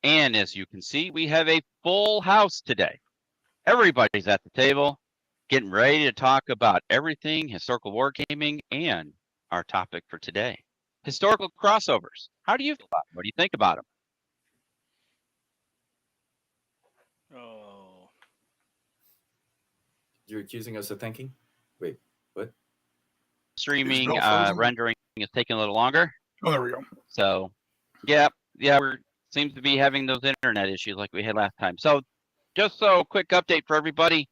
And as you can see, we have a full house today. Everybody's at the table, getting ready to talk about everything historical wargaming and our topic for today. Historical crossovers. How do you feel about them? What do you think about them? Oh, You're accusing us of thinking? Wait, what? Is Streaming Bill frozen? rendering is taking a little longer. Oh, there we go. So, we're seems to be having those internet issues like we had last time. So, just so quick update for everybody.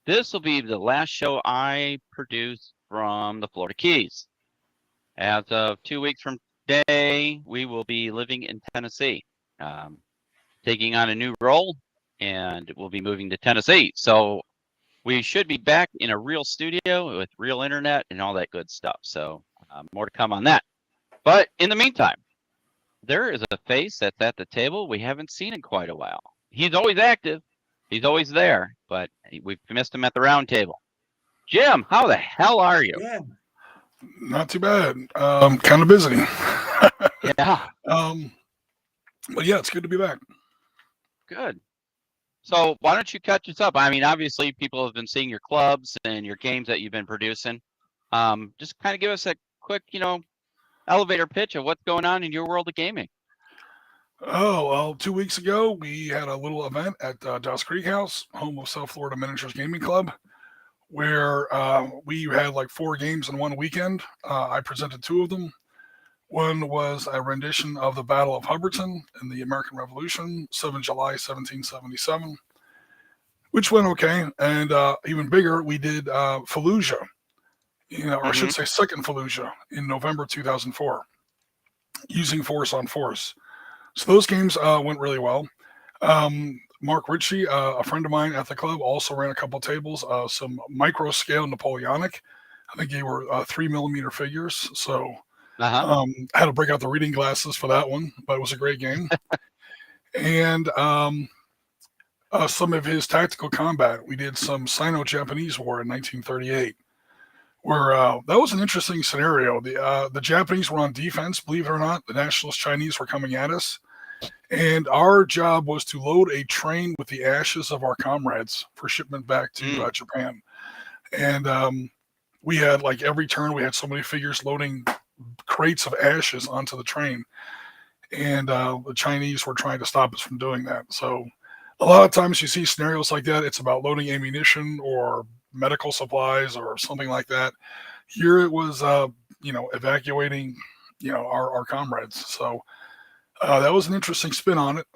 This will be the last show I produce from the Florida Keys. As of 2 weeks from today, we will be living in Tennessee, taking on a new role, and we'll be moving to Tennessee. So we should be back in a real studio with real internet and all that good stuff. So more to come on that. But in the meantime, there is a face that's at the table we haven't seen in quite a while. He's always active. He's always there, but we've missed him at the round table. Jim, how the hell are you? Yeah. Not too bad. Kind of busy. Yeah, But yeah, it's good to be back. good. So why don't you catch us up? I mean, obviously people have been seeing your clubs and your games that you've been producing. Just kind of give us a quick, elevator pitch of what's going on in your world of gaming. Oh, well, 2 weeks ago, we had a little event at Dawes Creek House, home of South Florida Miniatures Gaming Club, where we had like 4 games in one weekend. I presented 2 of them. One was a rendition of the Battle of Hubbardton in the American Revolution, 7 July 1777, which went okay. And even bigger, we did Fallujah, or I should say Second Fallujah, in November 2004, using force on force. So those games went really well. Mark Ritchie, a friend of mine at the club, also ran a couple tables, some micro scale Napoleonic. I think they were 3mm figures. So I had to break out the reading glasses for that one, but it was a great game. And some of his tactical combat. We did some Sino-Japanese War in 1938, where that was an interesting scenario. The Japanese were on defense, believe it or not. The Nationalist Chinese were coming at us. And our job was to load a train with the ashes of our comrades for shipment back to Japan. And we had, like, every turn, we had so many figures loading crates of ashes onto the train. And the Chinese were trying to stop us from doing that. So a lot of times you see scenarios like that, it's about loading ammunition or medical supplies or something like that. Here it was, evacuating, our comrades. So that was an interesting spin on it.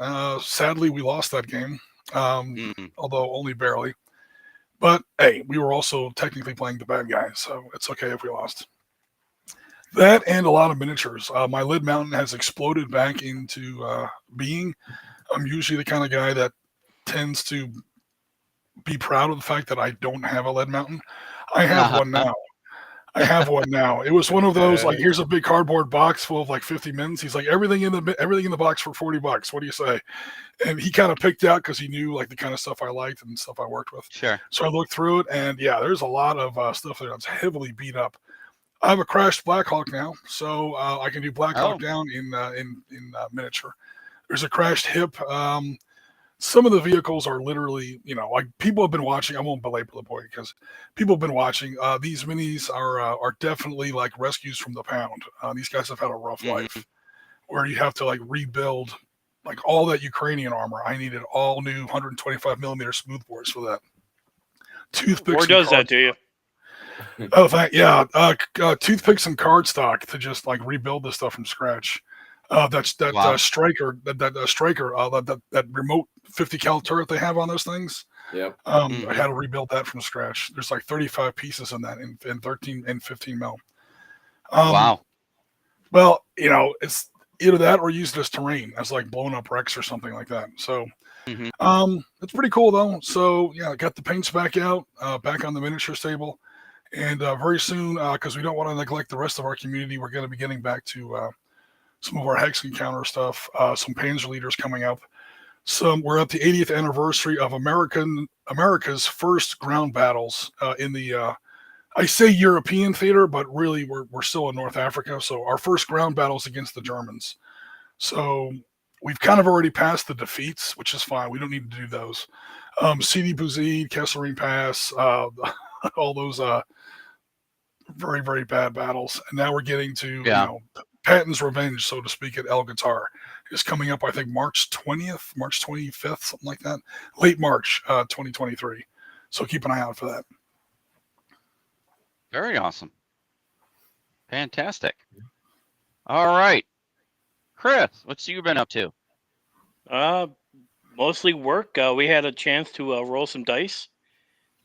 Sadly, we lost that game, although only barely. But hey, we were also technically playing the bad guys, so it's okay if we lost. That and a lot of miniatures. My lead mountain has exploded back into being. I'm usually the kind of guy that tends to be proud of the fact that I don't have a lead mountain. I have one now. It was one of those, like, here's a big cardboard box full of like 50 mins. He's like, everything in the box for $40. What do you say? And he kind of picked out because he knew like the kind of stuff I liked and stuff I worked with. Sure. So I looked through it, and yeah, there's a lot of stuff there that's heavily beat up. I have a crashed Blackhawk now, so I can do Blackhawk down in miniature. There's a crashed hip. Some of the vehicles are literally, like, people have been watching. I won't belabor the point because people have been watching. These minis are definitely like rescues from the pound. These guys have had a rough life where you have to like rebuild like all that Ukrainian armor. I needed all new 125mm smoothbores for that. Toothpicks. War does that to you. Oh, toothpicks and cardstock to just like rebuild this stuff from scratch. Striker, that remote 50 cal turret they have on those things. Yep. I had to rebuild that from scratch. There's like 35 pieces in that in 13 and 15 mil. Wow. Well, it's either that or use it as terrain, as like blown up wrecks or something like that. So, it's pretty cool though. So yeah, I got the paints back out, back on the miniatures table, and very soon, because we don't want to neglect the rest of our community, we're going to be getting back to some of our Hex Encounter stuff, some Panzer leaders coming up. We're at the 80th anniversary of America's first ground battles in the, I say European theater, but really we're still in North Africa. So our first ground battles against the Germans. So We've kind of already passed the defeats, which is fine. We don't need to do those. CD Bouzid, Kesselring Pass, all those very, very bad battles. And now we're getting to, Patton's Revenge, so to speak, at El Guitar is coming up, I think, March 20th, March 25th, something like that. Late March 2023. So keep an eye out for that. Very awesome. Fantastic. All right. Chris, what's you been up to? Mostly work. We had a chance to roll some dice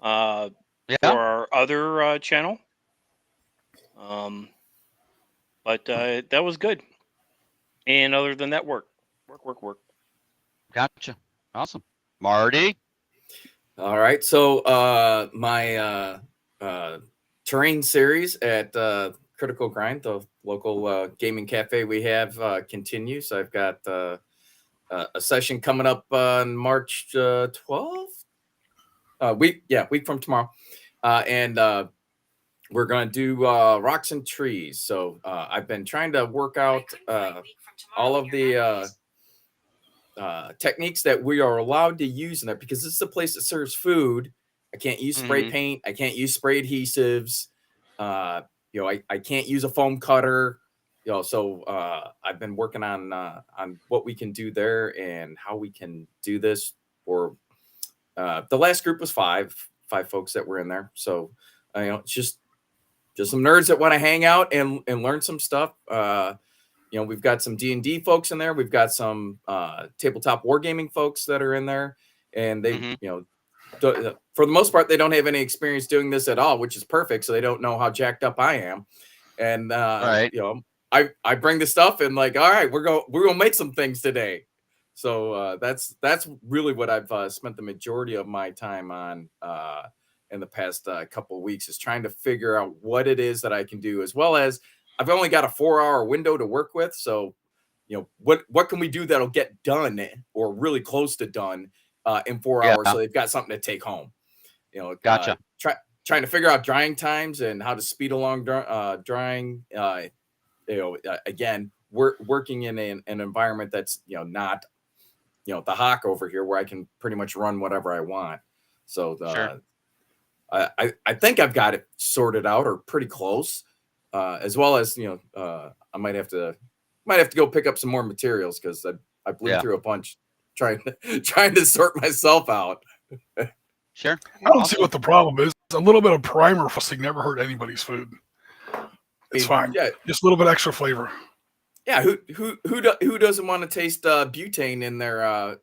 for our other channel. But that was good. And other than that, work. Gotcha. Awesome. Marty? All right. So my terrain series at Critical Grind, the local gaming cafe we have, continues. I've got a session coming up on March 12th. Week from tomorrow. And we're going to do rocks and trees. So I've been trying to work out all of the techniques that we are allowed to use in there, because this is a place that serves food. I can't use spray paint. I can't use spray adhesives. I can't use a foam cutter. So I've been working on what we can do there and how we can do this. For the last group was five folks that were in there. So it's just some nerds that want to hang out and learn some stuff. We've got some D&D folks in there. We've got some tabletop wargaming folks that are in there, and they, for the most part, they don't have any experience doing this at all, which is perfect. So they don't know how jacked up I am. And I bring the stuff and like, all right, we're gonna make some things today. So that's really what I've spent the majority of my time on in the past couple of weeks, is trying to figure out what it is that I can do, as well as I've only got a 4-hour window to work with. So, what can we do that'll get done or really close to done in 4 hours, so they've got something to take home. Gotcha. Trying to figure out drying times and how to speed along drying. Again, working in an environment that's not the Hawk over here, where I can pretty much run whatever I want. So I think I've got it sorted out, or pretty close. As well as I might have to go pick up some more materials, because I blew through a bunch trying to sort myself out. Sure. I don't see what the problem is. A little bit of primer frosting never hurt anybody's food. It's fine. Yeah, just a little bit extra flavor. Yeah, who doesn't want to taste butane in their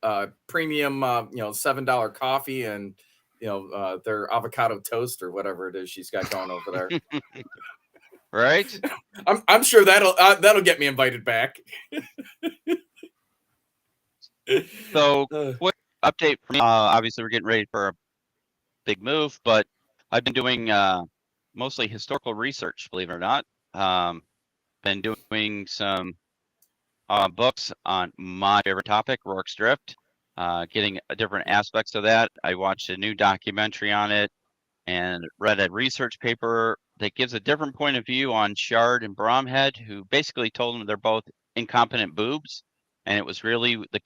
premium $7 coffee and their avocado toast or whatever it is she's got going over there. Right? I'm sure that'll get me invited back. So, quick update for me. Obviously, we're getting ready for a big move, but I've been doing mostly historical research, believe it or not. Been doing some books on my favorite topic, Rourke's Drift, getting different aspects of that. I watched a new documentary on it and read a research paper that gives a different point of view on Shard and Bromhead, who basically told them they're both incompetent boobs. And it was really the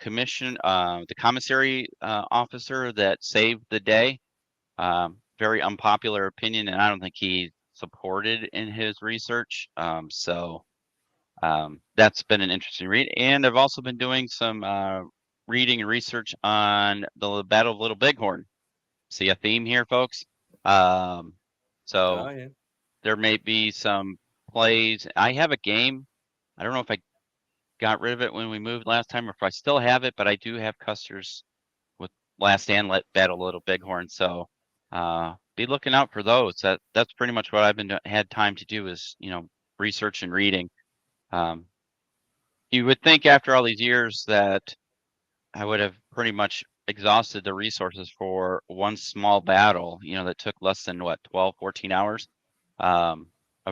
commissary officer that saved the day. Very unpopular opinion, and I don't think he's supported in his research. So that's been an interesting read. And I've also been doing some reading and research on the Battle of Little Bighorn. See a theme here, folks? There may be some plays. I have a game. I don't know if I got rid of it when we moved last time, or if I still have it, but I do have Custer's with Last Stand, Battle Little Bighorn. So be looking out for those. That's pretty much what I've had time to do, is research and reading. You would think after all these years that I would have pretty much exhausted the resources for one small battle, that took less than 12, 14 hours of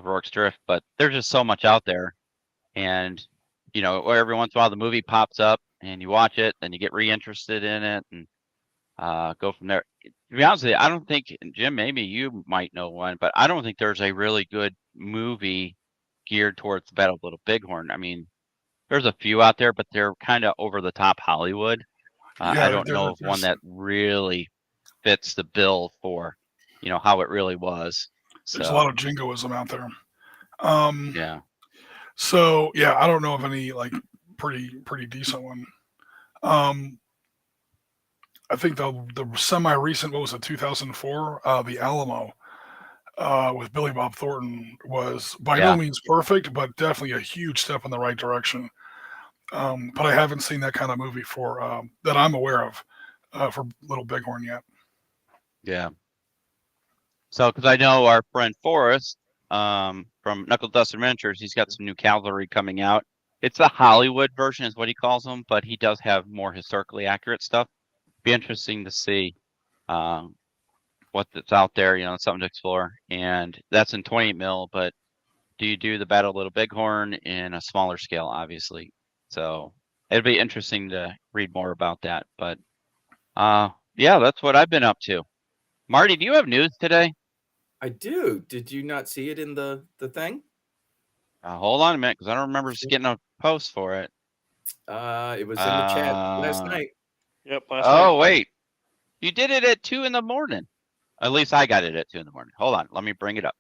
Rourke's Drift. But there's just so much out there, and every once in a while the movie pops up and you watch it, then you get reinterested in it and go from there. To be honest with you, I don't think, Jim, maybe you might know one, but I don't think there's a really good movie geared towards the Battle of Little Bighorn. I mean, There's a few out there, but they're kind of over the top Hollywood. Yeah, I don't know of one that really fits the bill for, how it really was. There's a lot of jingoism out there. Yeah. So yeah, I don't know of any like pretty decent one. I think the semi-recent, what was it, 2004, the Alamo, with Billy Bob Thornton was by no means perfect, but definitely a huge step in the right direction. But I haven't seen that kind of movie for that I'm aware of for Little Bighorn yet. Yeah. So, because I know our friend Forrest from Knuckle Dust Adventures, he's got some new cavalry coming out. It's the Hollywood version, is what he calls them, but he does have more historically accurate stuff. Be interesting to see what that's out there, something to explore. And that's in 28 mil, but do you do the Battle of Little Bighorn in a smaller scale, obviously? So it'd be interesting to read more about that. But yeah, that's what I've been up to. Marty, do you have news today? I do. Did you not see it in the thing? Hold on a minute, because I don't remember just getting a post for it. It was in the chat last night. Yep. Last night. Oh, wait. You did it at 2 in the morning. At least I got it at 2 in the morning. Hold on. Let me bring it up.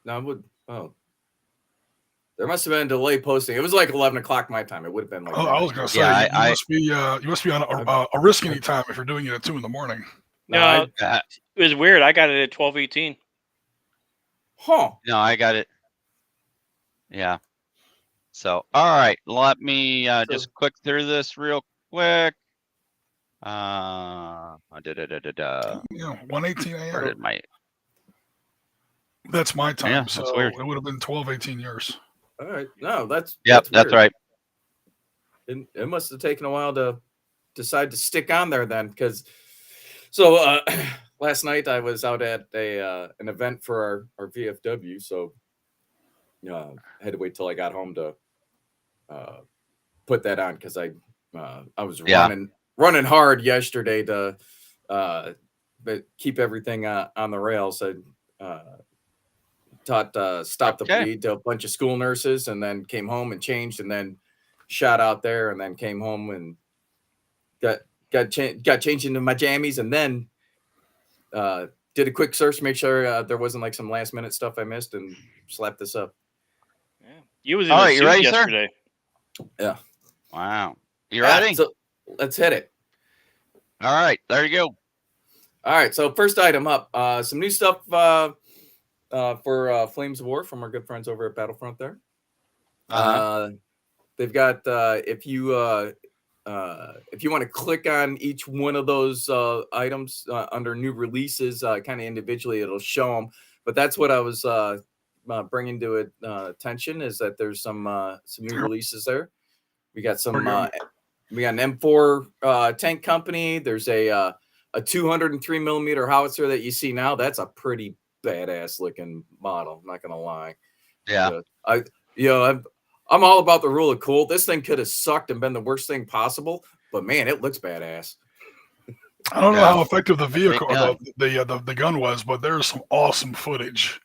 No, I would. Oh. There must have been a delay posting. It was like 11 o'clock my time. It would have been like. Oh, I was going to say, you must be on a risky time if you're doing it at 2 in the morning. No, it was weird. I got it at 12:18. Huh? No, I got it. Yeah. So, all right. Let me just click through this real quick. 1:18 a.m. That's my time. Yeah, so that's weird. It would have been 12-18 years. All right. No, that's that's right. It must have taken a while to decide to stick on there then, because so last night I was out at an event for our VFW, so I had to wait till I got home to put that on, because I was running hard yesterday to keep everything on the rails. I taught Stop the Bleed to a bunch of school nurses, and then came home and changed, and then shot out there, and then came home and got changed into my jammies, and then did a quick search to make sure there wasn't like some last minute stuff I missed, and slapped this up. Yeah, you was in the suit yesterday. Sir? Yeah. Wow. You ready? So let's hit it. All right, there you go. All right, so first item up, some new stuff for Flames of War from our good friends over at Battlefront there. They've got if you want to click on each one of those items under new releases, kind of individually, it'll show them. But that's what I was bringing to it attention, is that there's some new releases there. We got some. We got an M4 tank company. There's a 203 millimeter howitzer that you see now. That's a pretty badass looking model. I'm not gonna lie. Yeah. I'm all about the rule of cool. This thing could have sucked and been the worst thing possible, but man, it looks badass. I don't know how effective the vehicle or the gun was, but there's some awesome footage.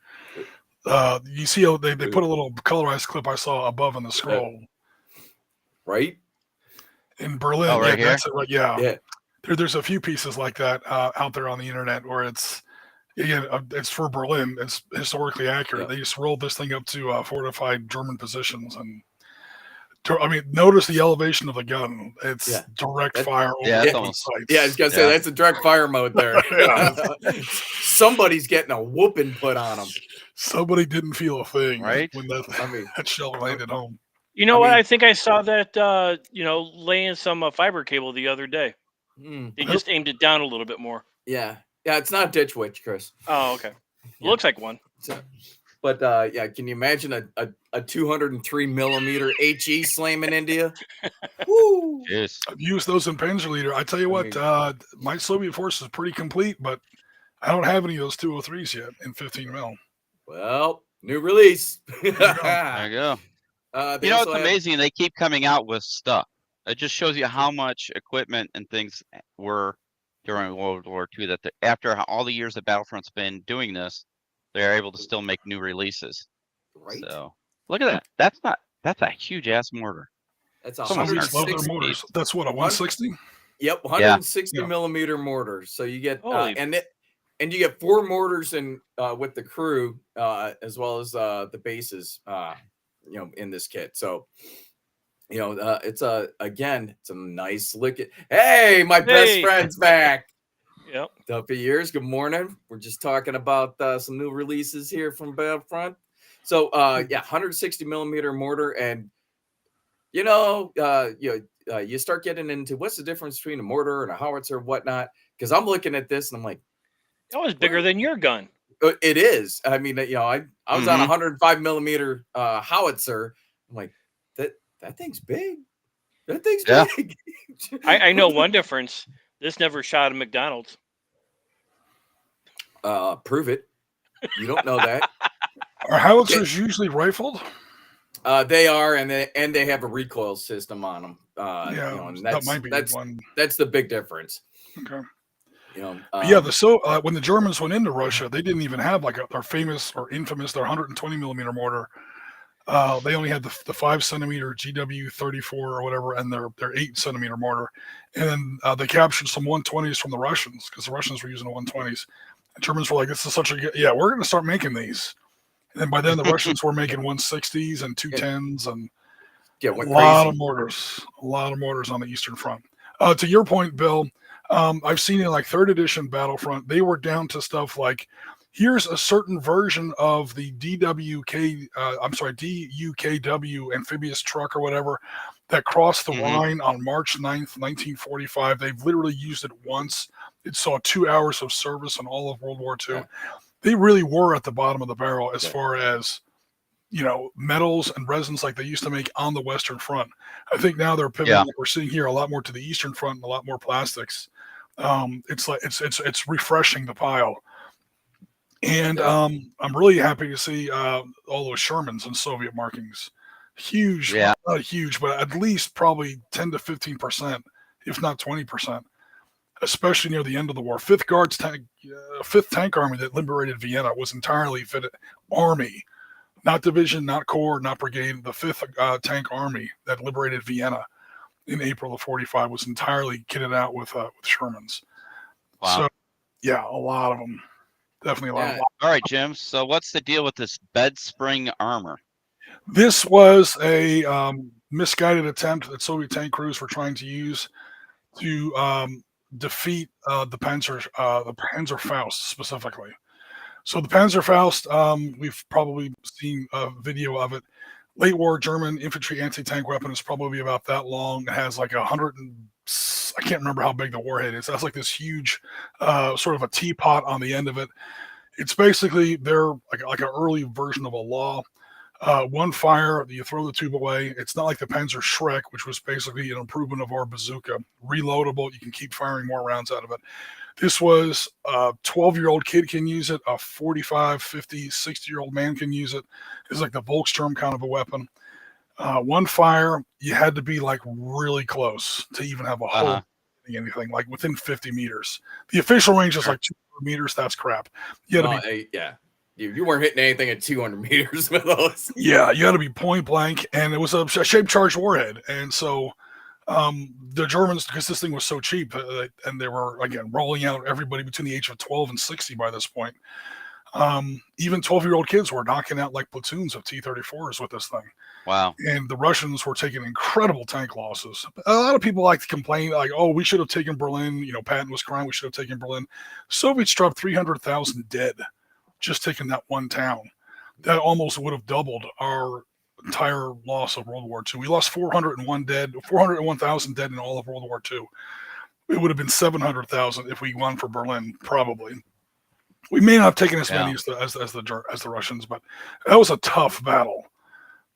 You see how they put a little colorized clip I saw above in the scroll. Right? In Berlin. Oh, right here? That's it, right? Yeah. There's a few pieces like that out there on the internet where it's for Berlin. It's historically accurate. They just rolled this thing up to fortified German positions, and notice the elevation of the gun. It's direct fire over the sights. Yeah, I was gonna say that's a direct fire mode there. Somebody's getting a whooping put on them. Somebody didn't feel a thing, right? When that shell landed home. You know what? I think I saw that laying some fiber cable the other day. They just aimed it down a little bit more. Yeah, it's not a ditch witch, Chris. Oh, okay. Looks like one. But can you imagine a 203 millimeter HE slamming into you? Woo! Yes. I've used those in Panzerleader. I tell you what, my Soviet force is pretty complete, but I don't have any of those 203s yet in 15 mil. Well, new release. There you go. It's amazing. They keep coming out with stuff. It just shows you how much equipment and things were during World War II, that after all the years that Battlefront's been doing this, they're able to still make new releases. Right. So look at that. That's a huge ass mortar. That's Soviets love their 160. mortars. That's what, a 160? Yep, 160 Yeah. millimeter mortars. So you get Holy- and you get 4 mortars in with the crew as well as the bases in this kit. So it's a nice look at. Hey, my best Hey. friend's back. Yep. Duffy years. Good morning. We're just talking about some new releases here from Battlefront. So 160 millimeter mortar, and you start getting into what's the difference between a mortar and a howitzer, whatnot. Because I'm looking at this and I'm like, That was bigger than your gun. it is. I mean, I was on a 105 millimeter howitzer. I'm like, that thing's big. That thing's big. I know one difference. This never shot a McDonald's. Prove it. You don't know that. Are howitzers usually rifled? They are, and they have a recoil system on them. That might be one. That's the big difference. Okay. When the Germans went into Russia, they didn't even have like their famous or infamous their 120 millimeter mortar. They only had the 5 centimeter GW34 or whatever, and their 8 centimeter mortar. And then they captured some 120s from the Russians because the Russians were using the 120s. The Germans were like, "This is such a good, we're going to start making these." And by then, the Russians were making 160s and 210s and a lot of mortars on the Eastern Front. To your point, Bill, I've seen in like 3rd edition Battlefront, they were down to stuff like, here's a certain version of the DUKW amphibious truck or whatever that crossed the Rhine on March 9th, 1945. They've literally used it once. It saw 2 hours of service in all of World War II. Yeah. They really were at the bottom of the barrel as far as, metals and resins like they used to make on the Western Front. I think now they're pivoting, like we're seeing here, a lot more to the Eastern Front and a lot more plastics. It's refreshing the pile. And I'm really happy to see all those Shermans and Soviet markings. Huge, not huge, but at least probably 10 to 15%, if not 20%, especially near the end of the war. 5th Tank Army that liberated Vienna was entirely fitted army, not division, not corps, not brigade. The 5th Tank Army that liberated Vienna in April of 45 was entirely kitted out with Shermans. Wow. So, a lot of them. Definitely a lot of them. All right, Jim. So what's the deal with this bed spring armor? This was a misguided attempt that Soviet tank crews were trying to use to defeat the Panzerfaust specifically. So the Panzerfaust, we've probably seen a video of it. Late war German infantry anti-tank weapon is probably about that long. It has like 100 I can't remember how big the warhead is. That's like this huge sort of a teapot on the end of it. It's basically they're like an early version of a law. One fire, you throw the tube away. It's not like the Panzer Schreck, which was basically an improvement of our bazooka. Reloadable, you can keep firing more rounds out of it. This was a 12-year-old kid can use it. A 45, 50, 60-year-old man can use it. It's like the Volkssturm kind of a weapon. One fire, you had to be like really close to even have a hole anything, like within 50 meters. The official range is like 200 meters. That's crap. You had to be, you weren't hitting anything at 200 meters with those. Yeah, you had to be point blank, and it was a shape charged warhead. And so the Germans, because this thing was so cheap, and they were, again, rolling out everybody between the age of 12 and 60 by this point. Even 12-year-old kids were knocking out like platoons of T-34s with this thing. Wow. And the Russians were taking incredible tank losses. A lot of people like to complain, like, oh, we should have taken Berlin. Patton was crying, we should have taken Berlin. Soviets dropped 300,000 dead just taking that one town. That almost would have doubled our entire loss of World War II. We lost 401,000 dead in all of World War II. It would have been 700,000 if we won for Berlin, probably. We may not have taken as many as the Russians, but that was a tough battle.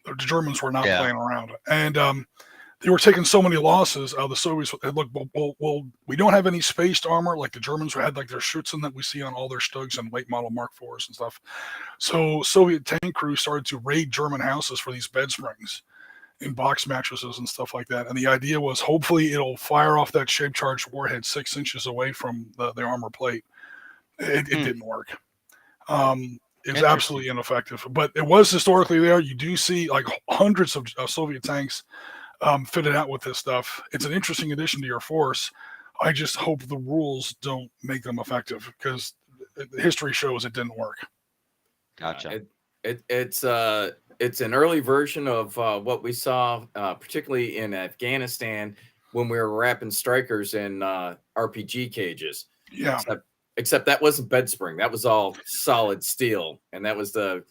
The Germans were not playing around, and they were taking so many losses. The Soviets look, well, we don't have any spaced armor like the Germans had, like their Schützen that we see on all their Stugs and late model Mark IVs and stuff. So Soviet tank crews started to raid German houses for these bed springs in box mattresses and stuff like that. And the idea was hopefully it'll fire off that shape charged warhead 6 inches away from the armor plate. It didn't work. It's absolutely ineffective, but it was historically there. You do see like hundreds of Soviet tanks fitted out with this stuff. It's an interesting addition to your force. I just hope the rules don't make them effective because history shows it didn't work. Gotcha. It's an early version of what we saw, particularly in Afghanistan when we were wrapping strikers in RPG cages. Yeah. Except that wasn't bed spring. That was all solid steel, and that was the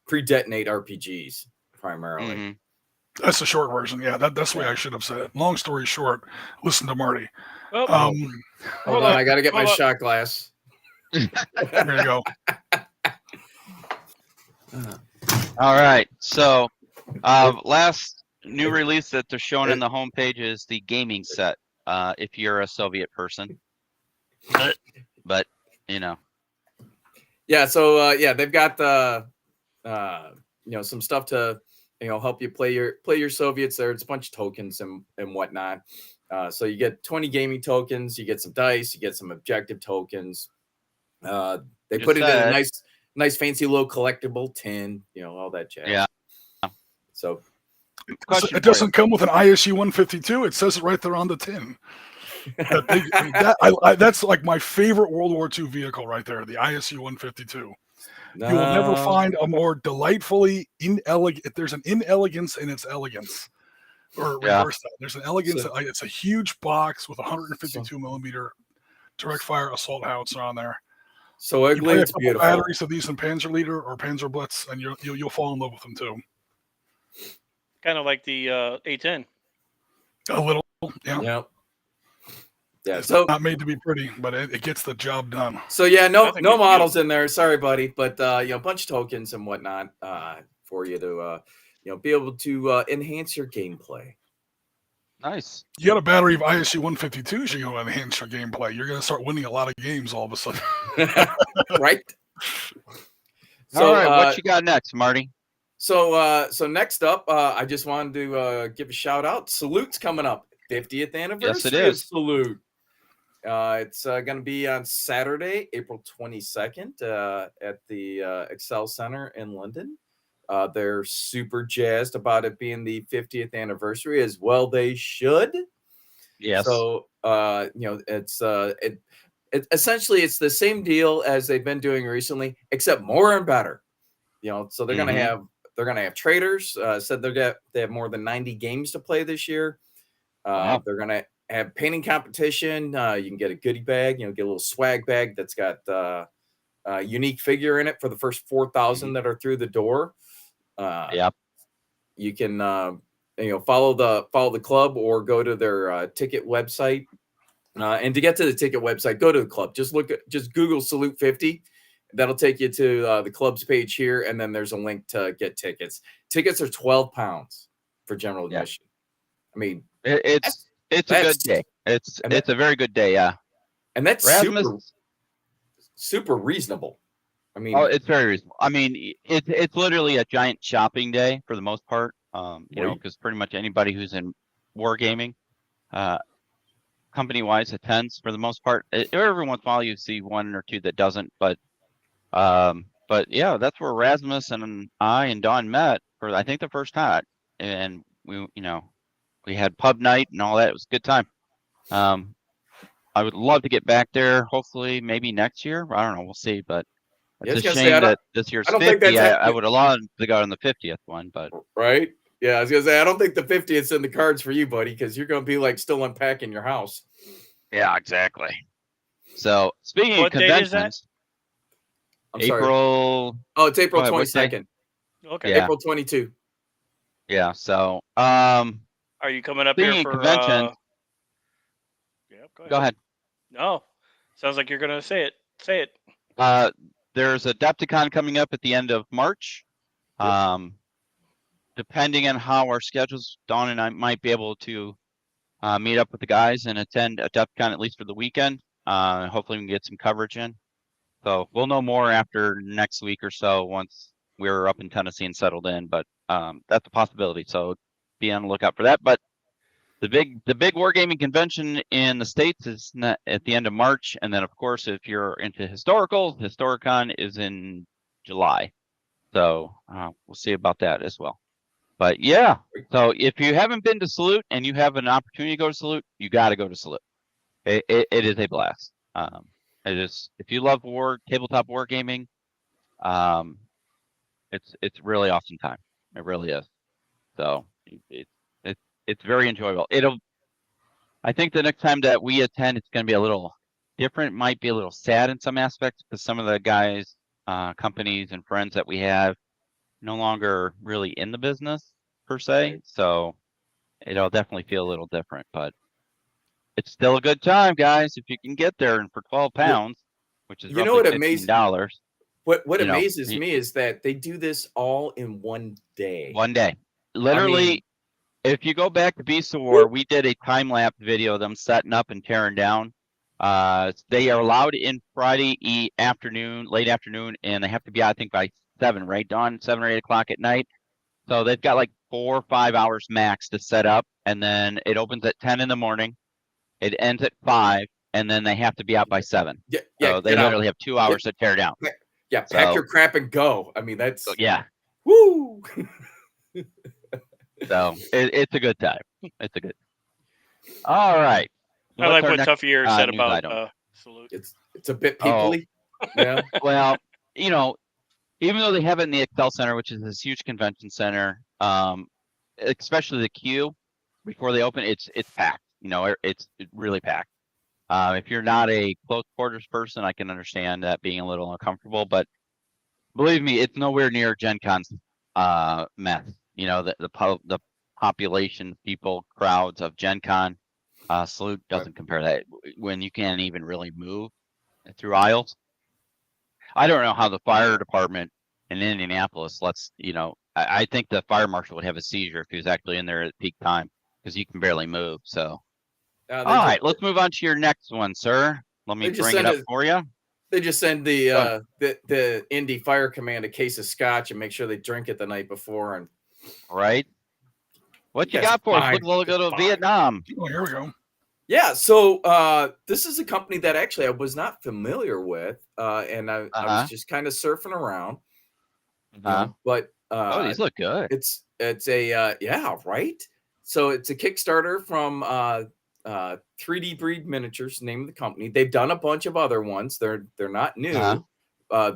pre-detonate RPGs primarily. Mhm. That's the short version. Yeah, that's the way I should have said it. Long story short, listen to Marty. Oh, Hold on, I got to get my shot glass. There you go. All right. So, last new release that they're showing in the homepage is the gaming set. If you're a Soviet person, but you know. Yeah. So they've got some stuff to help you play your Soviets. There's a bunch of tokens and whatnot. So you get 20 gaming tokens, you get some dice, you get some objective tokens. They put it in a nice fancy little collectible tin, all that jazz. Yeah. So it doesn't come with an ISU 152. It says it right there on the tin. That's like my favorite World War II vehicle right there, the ISU 152. No. You will never find a more delightfully inelegant. There's an inelegance in its elegance, or reverse that. There's an elegance. It's a huge box with 152 millimeter direct fire assault howitzer on there. So ugly, it's beautiful. Batteries of these in Panzerleader or Panzerblitz, and you'll fall in love with them too. Kind of like the A10. A little, yeah. Yep. Yeah, it's not made to be pretty, but it gets the job done. So yeah, no models in there. Sorry, buddy, but a bunch of tokens and whatnot for you to be able to enhance your gameplay. Nice. You got a battery of ISU 152s. You're going to enhance your gameplay. You're going to start winning a lot of games all of a sudden. Right. So, all right, what you got next, Marty? So next up, I just wanted to give a shout out. Salute's coming up. 50th anniversary. Yes, it is. Salute. It's going to be on Saturday, April 22nd, at the Excel Center in London. They're super jazzed about it being the 50th anniversary, as well they should. Yes. So it's essentially it's the same deal as they've been doing recently, except more and better. So they're gonna have traders. Said they have more than 90 games to play this year. Wow. They're gonna have painting competition. You can get a goodie bag. Get a little swag bag that's got a unique figure in it for the first 4,000 that are through the door. You can follow the club or go to their ticket website. And to get to the ticket website, go to the club. Just Google Salute 50. That'll take you to the club's page here, and then there's a link to get tickets. Tickets are £12 for general admission. I mean, it's a good day. It's a very good day, yeah. And that's super reasonable. I mean, it's very reasonable. I mean, it's literally a giant shopping day for the most part. Because pretty much anybody who's in wargaming, company-wise, attends for the most part. Every once in a while, you see one or two that doesn't, but yeah, that's where Rasmus and I and Don met for I think the first time, and we had pub night and all that. It was a good time. I would love to get back there. Hopefully, maybe next year. I don't know. We'll see. But it's a shame that this year's 50. I would have loved to go on the 50th one, but right. Yeah, I was gonna say I don't think the 50th's in the cards for you, buddy, because you're gonna be like still unpacking your house. Yeah, exactly. So speaking of conventions, April. Oh, it's April 22nd. Okay. Yeah. April 22. Yeah. So are you coming up here for convention? Go ahead. No, sounds like you're gonna say it. Say it. There's a Adepticon coming up at the end of March. Depending on how our schedules, Dawn and I might be able to meet up with the guys and attend Adepticon at least for the weekend. Hopefully we can get some coverage in. So we'll know more after next week or so once we're up in Tennessee and settled in. But that's a possibility. So be on the lookout for that. But the big wargaming convention in the States is at the end of March. And then, of course, if you're into historical, Historicon is in July. So we'll see about that as well. But yeah, so if you haven't been to Salute and you have an opportunity to go to Salute, you got to go to Salute. It is a blast. It is, if you love tabletop wargaming, it's really awesome time. It really is. So it's very enjoyable. I think the next time that we attend, it's going to be a little different. Might be a little sad in some aspects because some of the guys, companies, and friends that we have no longer really in the business per se. Right. So it'll definitely feel a little different, but it's still a good time, guys. If you can get there, and for 12 pounds, which is You know roughly what $15, what you know, amazes me is that they do this all in one day. one day. Literally, mean- if you go back to Beast of War, we did a time lapse video of them setting up and tearing down. They are allowed in Friday afternoon, late afternoon, and they have to be out, I think, by 7, right, Dawn? 7 or 8 o'clock at night. So they've got like 4 or 5 hours max to set up, and then it opens at 10 in the morning. It ends at 5, and then they have to be out by 7. Yeah, So they literally have 2 hours to tear down. Yeah, pack So- your crap and go. I mean, that's Yeah. woo. So it's a good time. It's a good. All right. I like What's our what next, Toughy Air said news about item? Salute. It's a bit Oh. peoply. Yeah. Well, you know, even though they have it in the Excel Center, which is this huge convention center, especially the queue before they open, it's packed. You know, it's really packed. If you're not a close quarters person, I can understand that being a little uncomfortable, but believe me, it's nowhere near Gen Con's mess. You know, the population, people, crowds of Gen Con. Salute doesn't compare that when you can't even really move through aisles. I don't know how the fire department in Indianapolis lets, you know, I think the fire marshal would have a seizure if he was actually in there at peak time because you can barely move. So, all right, let's move on to your next one, sir. Let me bring it up for you. They just send the Indy Fire Command a case of scotch and make sure they drink it the night before. And right, what you Yes, got for us? fine. Look, go to Vietnam. Oh, here we go. yeah, so this is a company that actually I was not familiar with, and I was just kind of surfing around. But oh, these look good. It's a yeah, right. So it's a Kickstarter from 3D Breed Miniatures, name of the company. They've done a bunch of other ones. They're not new.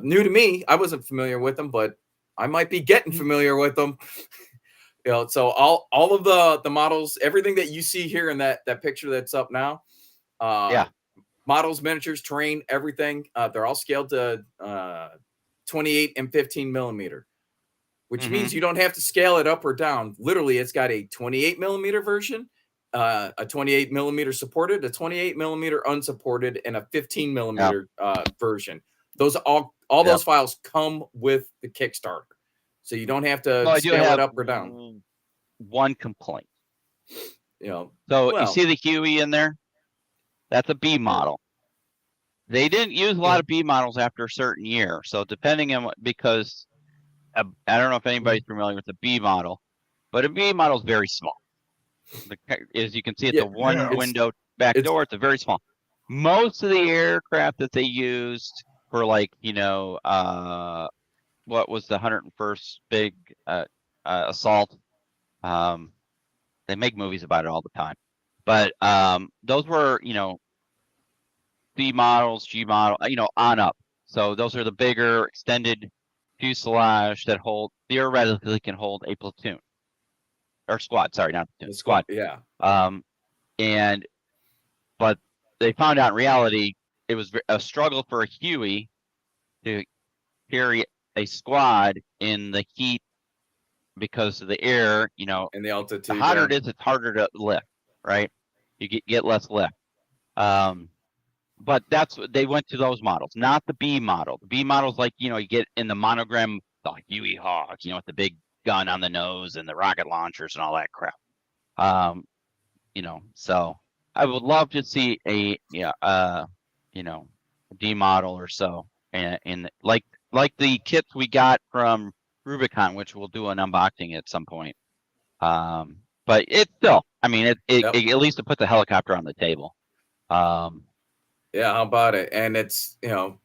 New to me. I wasn't familiar with them, but I might be getting familiar with them. You know, so all of the models, everything that you see here in that picture that's up now, models, miniatures, terrain, everything, they're all scaled to 28 and 15 millimeter, which means you don't have to scale it up or down. Literally, it's got a 28 millimeter version, a 28 millimeter supported, a 28 millimeter unsupported, and a 15 millimeter version. Those all those files come with the Kickstarter. So you don't have to scale it up or down. One complaint. You know, so you see the Huey in there? That's a B model. They didn't use a lot of B models after a certain year. So depending on because I don't know if anybody's familiar with the B model, but a B model is very small. As you can see, it's a one window back door. It's a very small. Most of the aircraft that they used for, like, you know, what was the 101st big assault? They make movies about it all the time, but those were, you know, B models, G model, you know, on up. So those are the bigger extended fuselage that theoretically can hold a platoon or squad. Sorry, not platoon, squad. Yeah. But they found out in reality it was a struggle for a Huey to carry a squad in the heat because of the air, you know, and the altitude. The hotter it is, it's harder to lift, right? You get less lift. But that's what they went to, those models, not the B model. The B models, like, you know, you get in the monogram, the Huey Hawk, you know, with the big gun on the nose and the rocket launchers and all that crap. You know, so I would love to see a you know, D model or so, in like the kits we got from Rubicon, which we'll do an unboxing at some point. But it's still, I mean, it at least to put the helicopter on the table. Yeah, how about it? And it's, you know,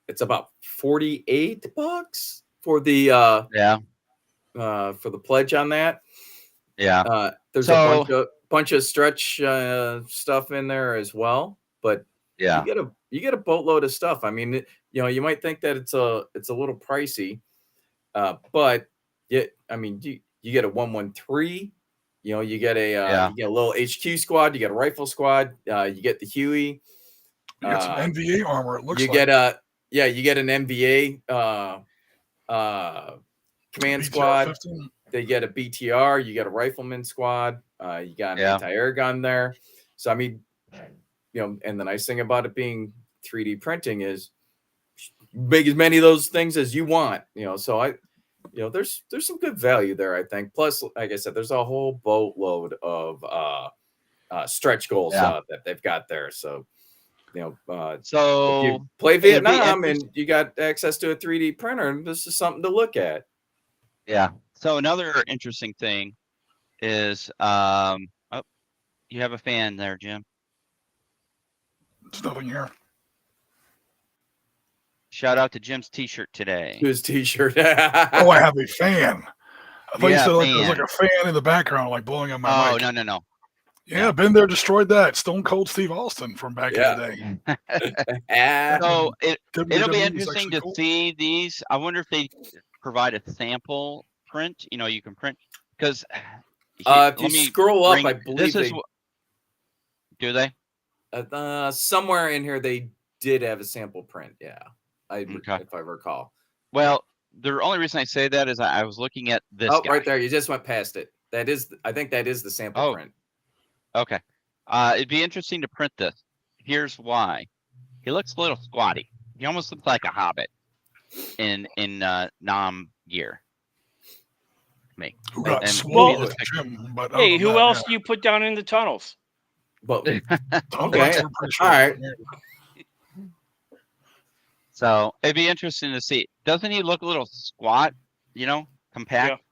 it's about $48 for the for the pledge on that. Yeah. There's a bunch of stretch stuff in there as well, but Yeah. you get a boatload of stuff. I mean, you might think that it's a little pricey, but I mean, you get a 113. You get a little HQ squad. You get a rifle squad. You get the Huey. You get some NVA armor. It looks you like. You get an NVA command squad. 15. They get a BTR. You get a rifleman squad. You got an anti-air gun there. So I mean, and the nice thing about it being 3D printing is make as many of those things as you want. So there's some good value there, I think. Plus, like I said, there's a whole boatload of stretch goals that they've got there. So so if you play Vietnam and you got access to a 3D printer, this is something to look at. Yeah. So another interesting thing is, you have a fan there, Jim. There's nothing here. Shout out to Jim's T-shirt today. His T-shirt. Oh, I have a fan. I thought you said fan. there's like a fan in the background, like blowing up my mic. Oh, no. Yeah, been there, destroyed that. Stone Cold Steve Austin from back in the day. So it'll be WWE interesting to see these. I wonder if they provide a sample print. You can print because if you scroll up, I believe do they? Somewhere in here they did have a sample print. Yeah, if I recall. Well, the only reason I say that is I was looking at this. Oh, guy. right there. You just went past it. I think that is the sample print. Okay. It'd be interesting to print this. Here's why. He looks a little squatty. He almost looks like a hobbit in Nam gear. Me. Who got swallowed, Jim, but hey, who else do you put down in the tunnels? But okay. All right. So it'd be interesting to see. Doesn't he look a little squat? Compact.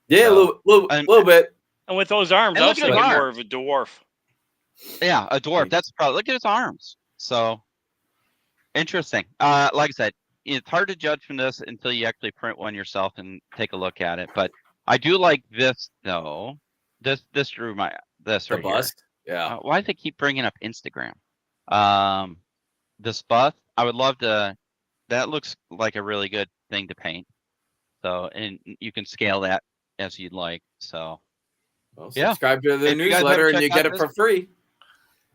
Yeah, so, a little bit. And with those arms, I was thinking more of a dwarf. Yeah, a dwarf. That's probably, look at his arms. So interesting. Like I said, it's hard to judge from this until you actually print one yourself and take a look at it. But I do like this though. This drew this right bust. Here. Yeah. Why do they keep bringing up Instagram? This bust. I would love to. That looks like a really good thing to paint. So, and you can scale that as you'd like. So. Well, subscribe to the newsletter and you get it for free.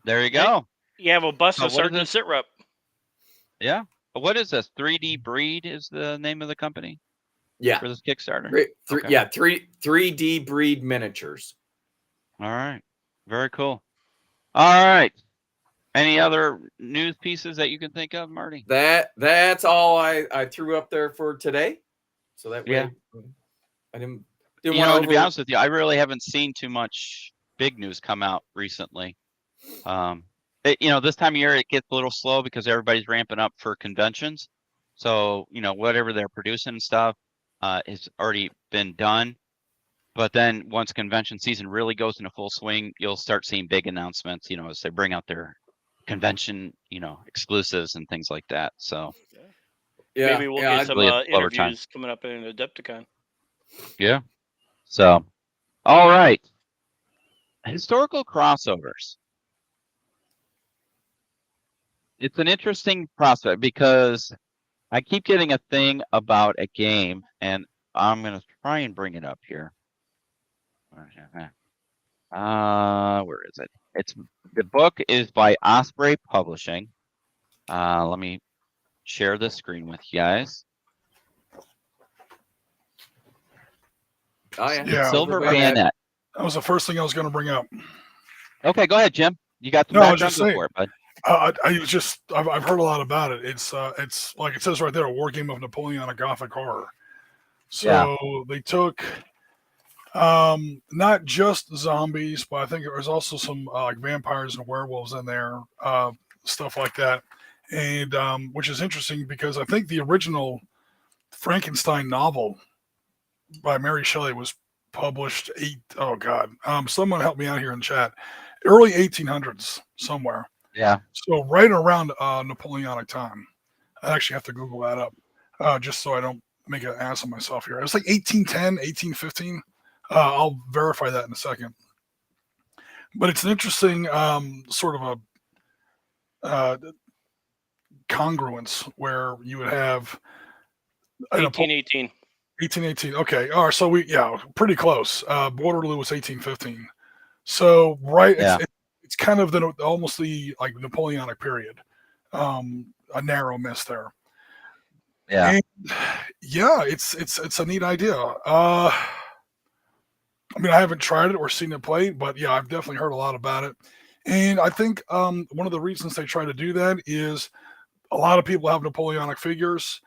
There you go. You have a bust of Sergeant Sitrep. Yeah. What is this? 3D Breed is the name of the company? Yeah. For this Kickstarter? Yeah, 3D Breed miniatures. All right. Very cool. All right. Any other news pieces that you can think of, Marty? That's all I threw up there for today. So that way I didn't to be honest with you, I really haven't seen too much big news come out recently. This time of year it gets a little slow because everybody's ramping up for conventions. So, whatever they're producing and stuff has already been done. But then once convention season really goes into full swing, you'll start seeing big announcements, as they bring out their convention, exclusives and things like that. So maybe we'll get some interviews coming up in Adepticon. Yeah. So, all right. Historical crossovers. It's an interesting prospect because I keep getting a thing about a game, and I'm going to try and bring it up here. Where is it? The book is by Osprey Publishing. Let me share this screen with you guys. Oh yeah. Silver Bayonet. That was the first thing I was going to bring up. Okay, go ahead, Jim. You got the background for it, bud. I've heard a lot about it. It's like it says right there, a war game of Napoleonic Gothic horror. So they took not just zombies, but I think there was also some like vampires and werewolves in there, stuff like that. And which is interesting because I think the original Frankenstein novel by Mary Shelley was published someone help me out here in chat, early 1800s somewhere. Yeah. So right around Napoleonic time. I actually have to Google that up just so I don't make an ass of myself here. It's like 1810, 1815. I'll verify that in a second. But it's an interesting sort of a congruence where you would have 1818. 1818. Okay. All right. So pretty close. Waterloo was 1815. So it's kind of almost the like Napoleonic period. A narrow miss there. Yeah. And, it's a neat idea. I mean, I haven't tried it or seen it played, but yeah, I've definitely heard a lot about it. And I think one of the reasons they try to do that is a lot of people have Napoleonic figures,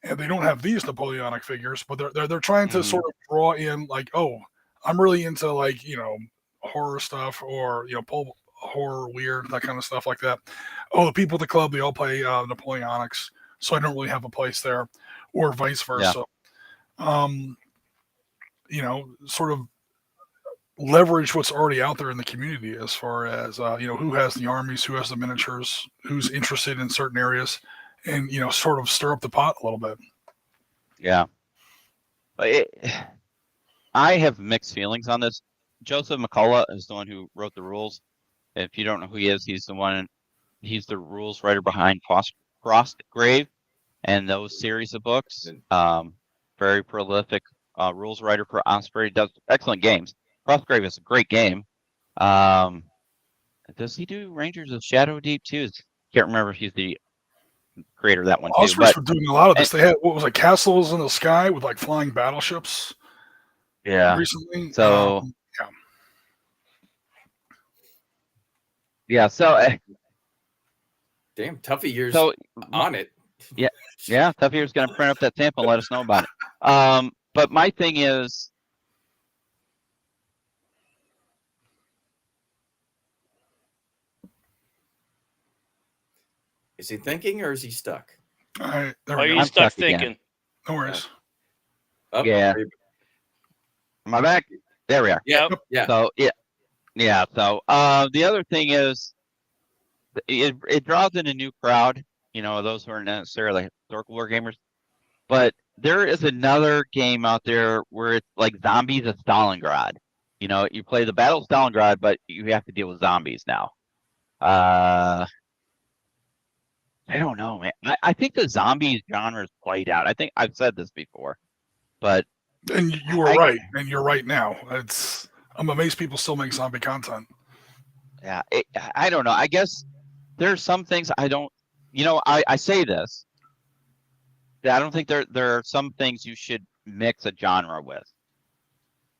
and they don't have these Napoleonic figures, but they're trying to sort of draw in like, oh, I'm really into like horror stuff or pulp horror, weird, that kind of stuff like that. Oh, the people at the club, they all play Napoleonics, so I don't really have a place there, or vice versa. Sort of leverage what's already out there in the community as far as who has the armies, who has the miniatures, who's interested in certain areas, and sort of stir up the pot a little bit. Yeah. I have mixed feelings on this. Joseph McCullough is the one who wrote the rules. If you don't know who he is, he's the rules writer behind Frostgrave and those series of books. Very prolific rules writer for Osprey. Does excellent games. Frostgrave is a great game. Does he do Rangers of Shadow Deep too? Can't remember if he's the creator of that one too. Ospreys were doing a lot of this. They had castles in the sky with like flying battleships. Yeah. Recently. So So damn, Tuffy years on it. Yeah, Tuffy years gonna print up that sample and let us know about it. But my thing is, is he thinking or is he stuck? All right, he's stuck thinking. Again. No worries. Oh, yeah. Am I back? There we are. Yeah. Yeah. So yeah. So the other thing is, it draws in a new crowd. Those who aren't necessarily historical war gamers. But there is another game out there where it's like Zombies of Stalingrad. You play the Battle of Stalingrad, but you have to deal with zombies now. I don't know, man. I think the zombies genre is played out. I think I've said this before, but and you were right, and you're right now. I'm amazed people still make zombie content. Yeah, I don't know. I guess there's some things I don't. I say this. That I don't think there are some things you should mix a genre with.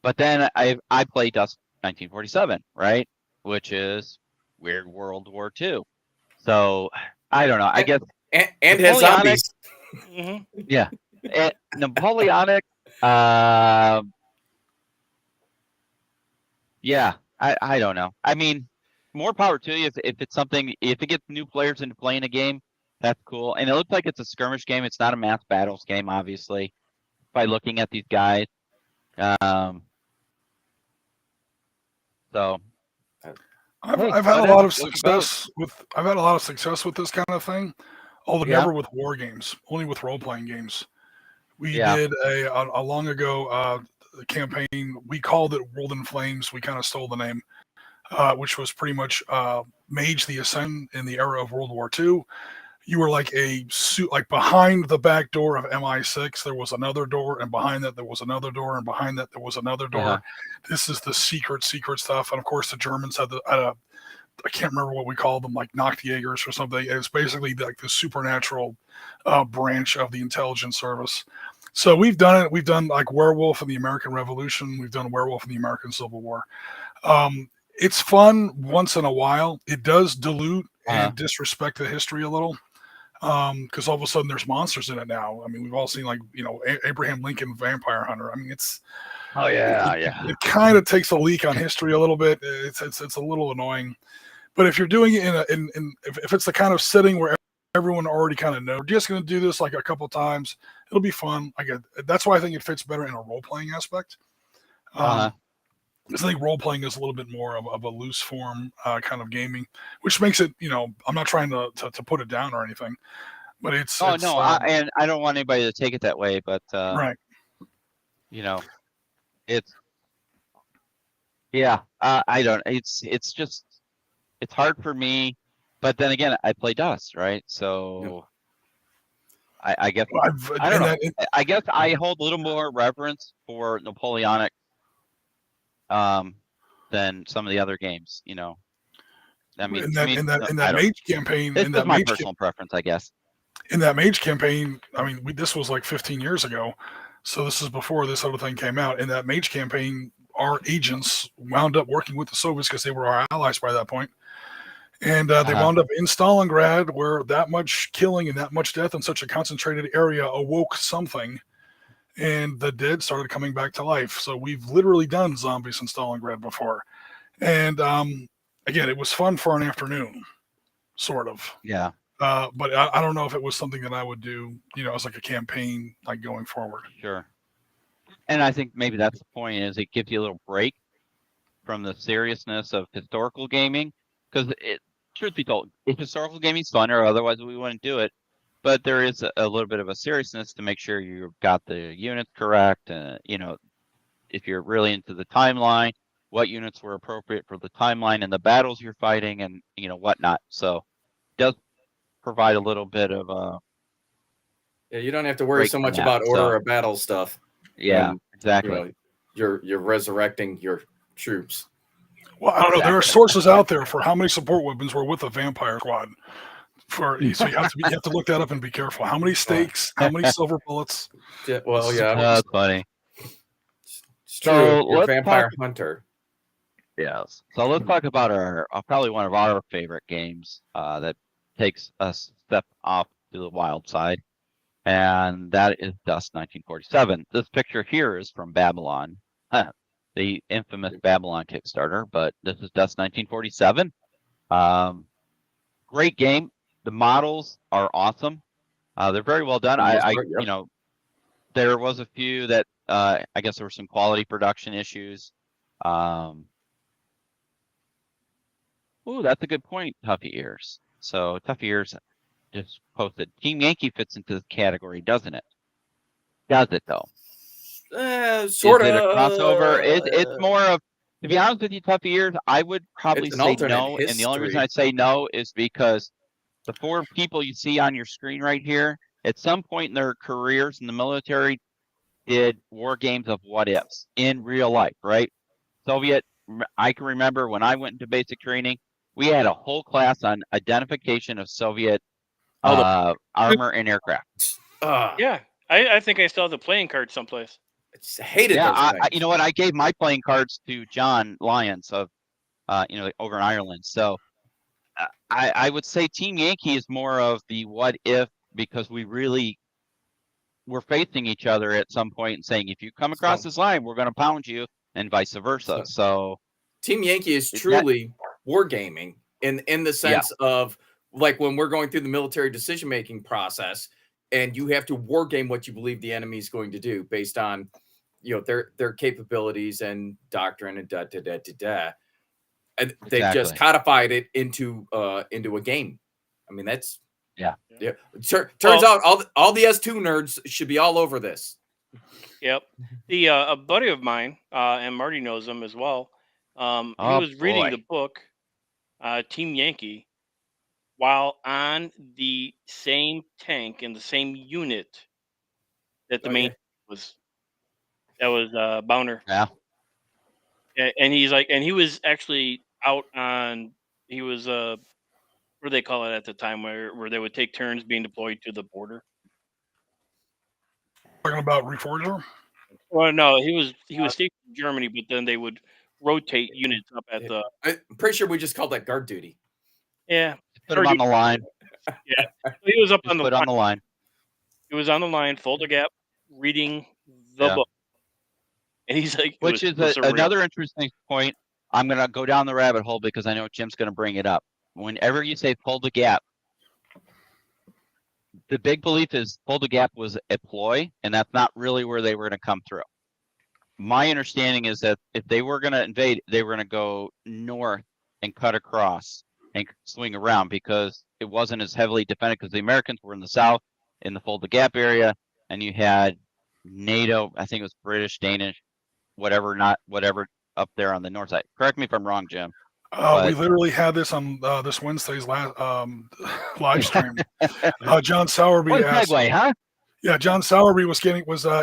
But then I play Dust 1947, right? Which is Weird World War II. So I don't know. I guess and has zombies. Yeah, and Napoleonic. Yeah, I don't know. I mean, more power to you if it's something. If it gets new players into playing a game, that's cool. And it looks like it's a skirmish game. It's not a mass battles game, obviously. By looking at these guys, so I've had a lot of success with this kind of thing, although never with war games, only with role playing games. We did a long ago campaign. We called it World in Flames. We kind of stole the name, which was pretty much Mage the Ascend in the era of World War II. You were like behind the back door of MI6, there was another door, and behind that there was another door, and behind that there was another door. Uh-huh. This is the secret stuff. And of course, the Germans had I can't remember what we called them, like Nachtjägers or something. It's basically like the supernatural branch of the intelligence service. So we've done it. We've done like Werewolf in the American Revolution. We've done Werewolf in the American Civil War. It's fun once in a while. It does dilute and disrespect the history a little. Because all of a sudden there's monsters in it now. I mean, we've all seen like Abraham Lincoln Vampire Hunter. I mean, it kind of takes a leak on history a little bit. It's a little annoying, but if you're doing it if it's the kind of setting where everyone already kind of knows, we're just going to do this like a couple times, it'll be fun. That's why I think it fits better in a role playing aspect. Because I think role playing is a little bit more of a loose form kind of gaming, which makes it, I'm not trying to put it down or anything. But it's Oh it's no, and I don't want anybody to take it that way, but right. you know, it's yeah. I don't. It's just it's hard for me. But then again, I play Dust, right? So I guess Well, I don't in know. that, I guess I hold a little more reverence for Napoleonic than some of the other games. You know, I mean, in to that me, in that no, in I that don't. mage campaign, It's in just that my mage personal preference, I guess. in that mage campaign, I mean, this was like 15 years ago, so this is before this other thing came out. In that mage campaign, our agents wound up working with the Soviets because they were our allies by that point, and they wound up in Stalingrad, where that much killing and that much death in such a concentrated area awoke something, and the dead started coming back to life. So we've literally done zombies in Stalingrad before, and again, it was fun for an afternoon, sort of. Yeah, But I don't know if it was something that I would do, as like a campaign, like going forward. sure. And I think maybe that's the point is it gives you a little break from the seriousness of historical gaming. Because truth be told, if historical gaming's fun or otherwise we wouldn't do it. But there is a little bit of a seriousness to make sure you've got the units correct. If you're really into the timeline, what units were appropriate for the timeline and the battles you're fighting and, whatnot. So it does provide a little bit of a Yeah, you don't have to worry break so from much that. about order So, of battle stuff. yeah, when, exactly. you're resurrecting your troops. Well, I don't know. There are Exactly. sources out there for how many support weapons were with a vampire squad. So you have to look that up and be careful. How many stakes? How many silver bullets? Yeah, well, yeah, That's funny. it's true. So You're a let's vampire talk. hunter. Yes. So let's talk about probably one of our favorite games that takes us a step off to the wild side, and that is Dust 1947. This picture here is from Babylon, the infamous Babylon Kickstarter, but this is Dust 1947. Great game. The models are awesome. They're very well done. There was a few that I guess there were some quality production issues. Oh, that's a good point, Tuffy Ears. So Tuffy Ears just posted. Team Yankee fits into this category, doesn't it? Does it though? Sort of. Is it a crossover? It's more of, to be honest with you, Tuffy Ears, I would probably It's an say alternate no. And the only reason history. I say no is because the 4 people you see on your screen right here, at some point in their careers in the military, did war games of what ifs in real life, right? I can remember when I went into basic training, we had a whole class on identification of Soviet armor and aircraft. Yeah, I think I still have the playing card someplace. I hated those things. You know what? I gave my playing cards to John Lyons of, over in Ireland. So I would say Team Yankee is more of the what if, because we're facing each other at some point and saying, if you come across this line, we're going to pound you, and vice versa. So Team Yankee is truly wargaming in the sense of, like, when we're going through the military decision-making process and you have to wargame what you believe the enemy is going to do based on, their capabilities and doctrine and da. And they've just codified it into a game. I mean, that's yeah. Turns out all the S2 nerds should be all over this. Yep. A buddy of mine, and Marty knows him as well. He was reading the book, Team Yankee, while on the same tank in the same unit that the main was. That was Bowner. Yeah. And he's like, and he was actually out on. He was what do they call it at the time, where they would take turns being deployed to the border. Talking about Reforger? Well, no, he was stationed in Germany, but then they would rotate units up at the. I'm pretty sure we just called that guard duty. Yeah, put him on the line. Yeah, he was up on the line. On the line. He was on the line, Folder Gap, reading the book, and he's like, which is another interesting point. I'm going to go down the rabbit hole because I know Jim's going to bring it up. Whenever you say Folder Gap, the big belief is Folder Gap was a ploy, and that's not really where they were going to come through. My understanding is that if they were going to invade, they were going to go north and cut across and swing around, because it wasn't as heavily defended because the Americans were in the south, in the Fulda Gap area, and you had NATO, I think it was British, Danish, whatever up there on the north side. Correct me if I'm wrong, Jim. We literally had this on this Wednesday's live stream. John Sowerby asked, segue, huh? Yeah, John Sowerby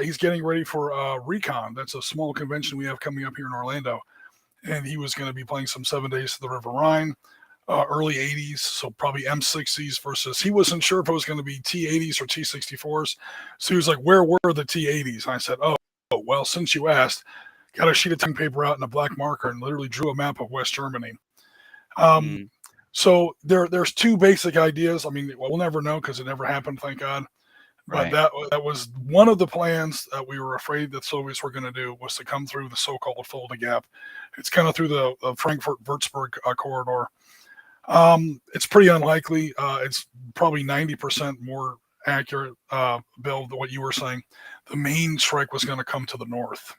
he's getting ready for Recon. That's a small convention we have coming up here in Orlando, and he was going to be playing some 7 days to the River Rhine, early 80s, so probably M60s versus. He wasn't sure if it was going to be T80s or T64s, so he was like, "Where were the T80s?" And I said, "Oh, well, since you asked." Got a sheet of tin paper out and a black marker and literally drew a map of West Germany. So there's two basic ideas. I mean, we'll never know because it never happened, thank God. But that was one of the plans that we were afraid that Soviets were going to do, was to come through the so-called Fulda Gap. It's kind of through the Frankfurt-Würzburg corridor. It's pretty unlikely. It's probably 90% more accurate, Bill, than what you were saying. The main strike was going to come to the north.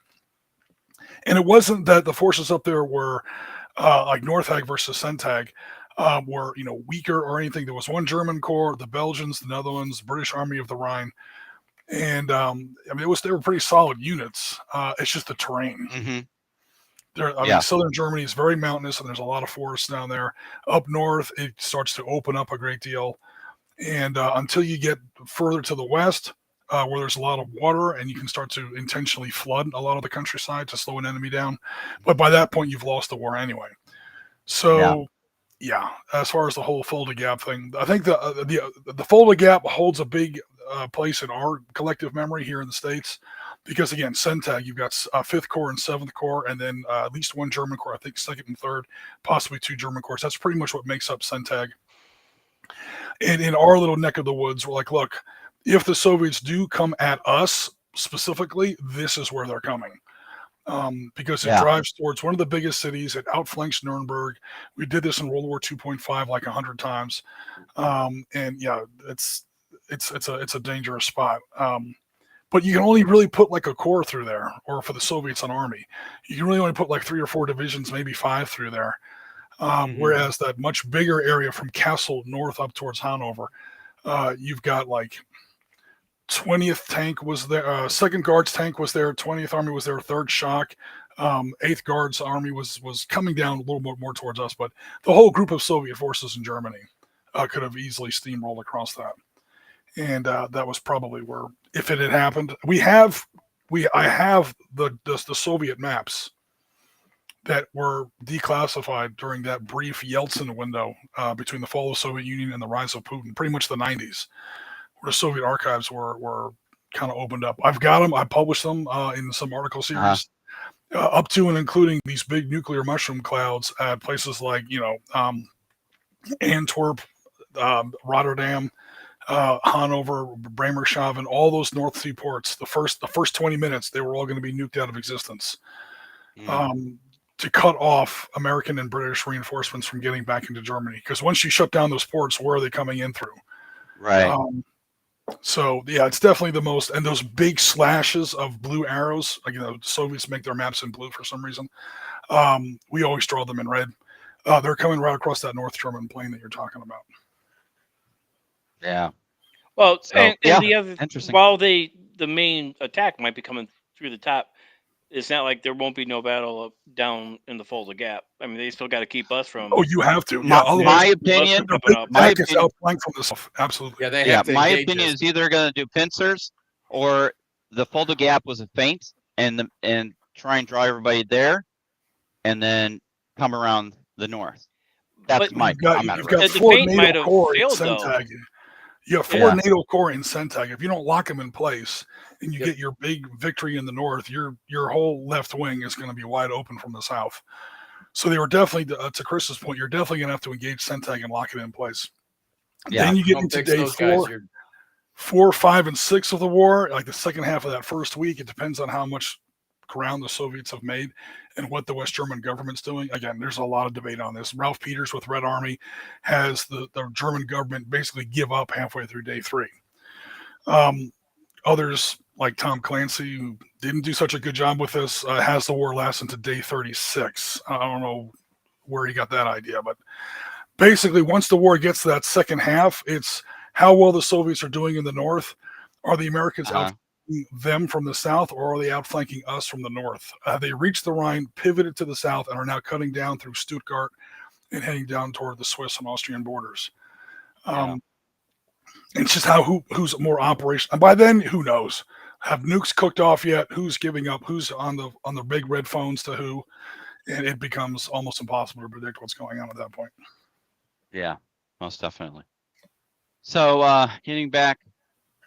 And it wasn't that the forces up there were like Northag versus Centag were weaker or anything. There was one German corps, the Belgians, the Netherlands, British Army of the Rhine, and I mean they were pretty solid units. It's just the terrain. Mm-hmm. mean, southern Germany is very mountainous, and there's a lot of forests down there. Up north, it starts to open up a great deal, and until you get further to the west, where there's a lot of water, and you can start to intentionally flood a lot of the countryside to slow an enemy down. But by that point, you've lost the war anyway. So, yeah, as far as the whole Fulda Gap thing, I think the Fulda Gap holds a big place in our collective memory here in the States, because again, Centag, you've got 5th Corps and 7th Corps, and then at least one German Corps, I think 2nd and 3rd, possibly 2 German Corps. That's pretty much what makes up Centag. And in our little neck of the woods, we're like, look, if the Soviets do come at us specifically, this is where they're coming. Because it drives towards one of the biggest cities. It outflanks Nuremberg. We did this in World War 2.5 like 100 times. And yeah, it's a dangerous spot. But you can only really put like a corps through there, or for the Soviets, an army. You can really only put like 3 or 4 divisions, maybe 5 through there. Whereas that much bigger area from Kassel north up towards Hanover, you've got like 20th tank was there, 2nd Guards tank was there, 20th Army was there, 3rd Shock, 8th Guards Army was coming down a little bit more towards us, but the whole group of Soviet forces in Germany could have easily steamrolled across that. And that was probably where, if it had happened, I have the Soviet maps that were declassified during that brief Yeltsin window between the fall of the Soviet Union and the rise of Putin, pretty much the 90s, where the Soviet archives were kind of opened up. I've got them. I published them in some article series, up to and including these big nuclear mushroom clouds at places like, Antwerp, Rotterdam, Hanover, Bremerhaven, all those North Sea ports. The first 20 minutes, they were all going to be nuked out of existence. To cut off American and British reinforcements from getting back into Germany. Because once you shut down those ports, where are they coming in through? Right. So, yeah, it's definitely the most, and those big slashes of blue arrows, like, the Soviets make their maps in blue for some reason. We always draw them in red. They're coming right across that North German plain that you're talking about. Yeah. Well, so, and the other, interesting. While the main attack might be coming through the top, it's not like there won't be no battle down in the Fulda Gap. I mean, they still got to keep us from. Oh, you have to. My opinion, is outflanked from the south. Absolutely. Yeah, they have to. My opinion is either going to do pincers, or the Fulda Gap was a feint, and try and draw everybody there, and then come around the north. That's my. You've got 4 NATO corps in Centag. You have 4 NATO corps in Centag. If you don't lock them in place and you get your big victory in the north, your whole left wing is going to be wide open from the south. So they were definitely, to Chris's point, you're definitely going to have to engage Centag and lock it in place. Yeah. Then you get into day 4, 5, and 6 of the war, like the second half of that first week. It depends on how much ground the Soviets have made and what the West German government's doing. Again, there's a lot of debate on this. Ralph Peters with Red Army has the German government basically give up halfway through day 3. Others like Tom Clancy, who didn't do such a good job with this, has the war last into day 36. I don't know where he got that idea, but basically, once the war gets to that second half, it's how well the Soviets are doing in the north. Are the Americans outflanking them from the south, or are they outflanking us from the north? They reached the Rhine, pivoted to the south, and are now cutting down through Stuttgart and heading down toward the Swiss and Austrian borders. It's just who's more operational. And by then, who knows? Have nukes cooked off yet? Who's giving up? Who's on the big red phones to who? And it becomes almost impossible to predict what's going on at that point. Yeah, most definitely. So getting back,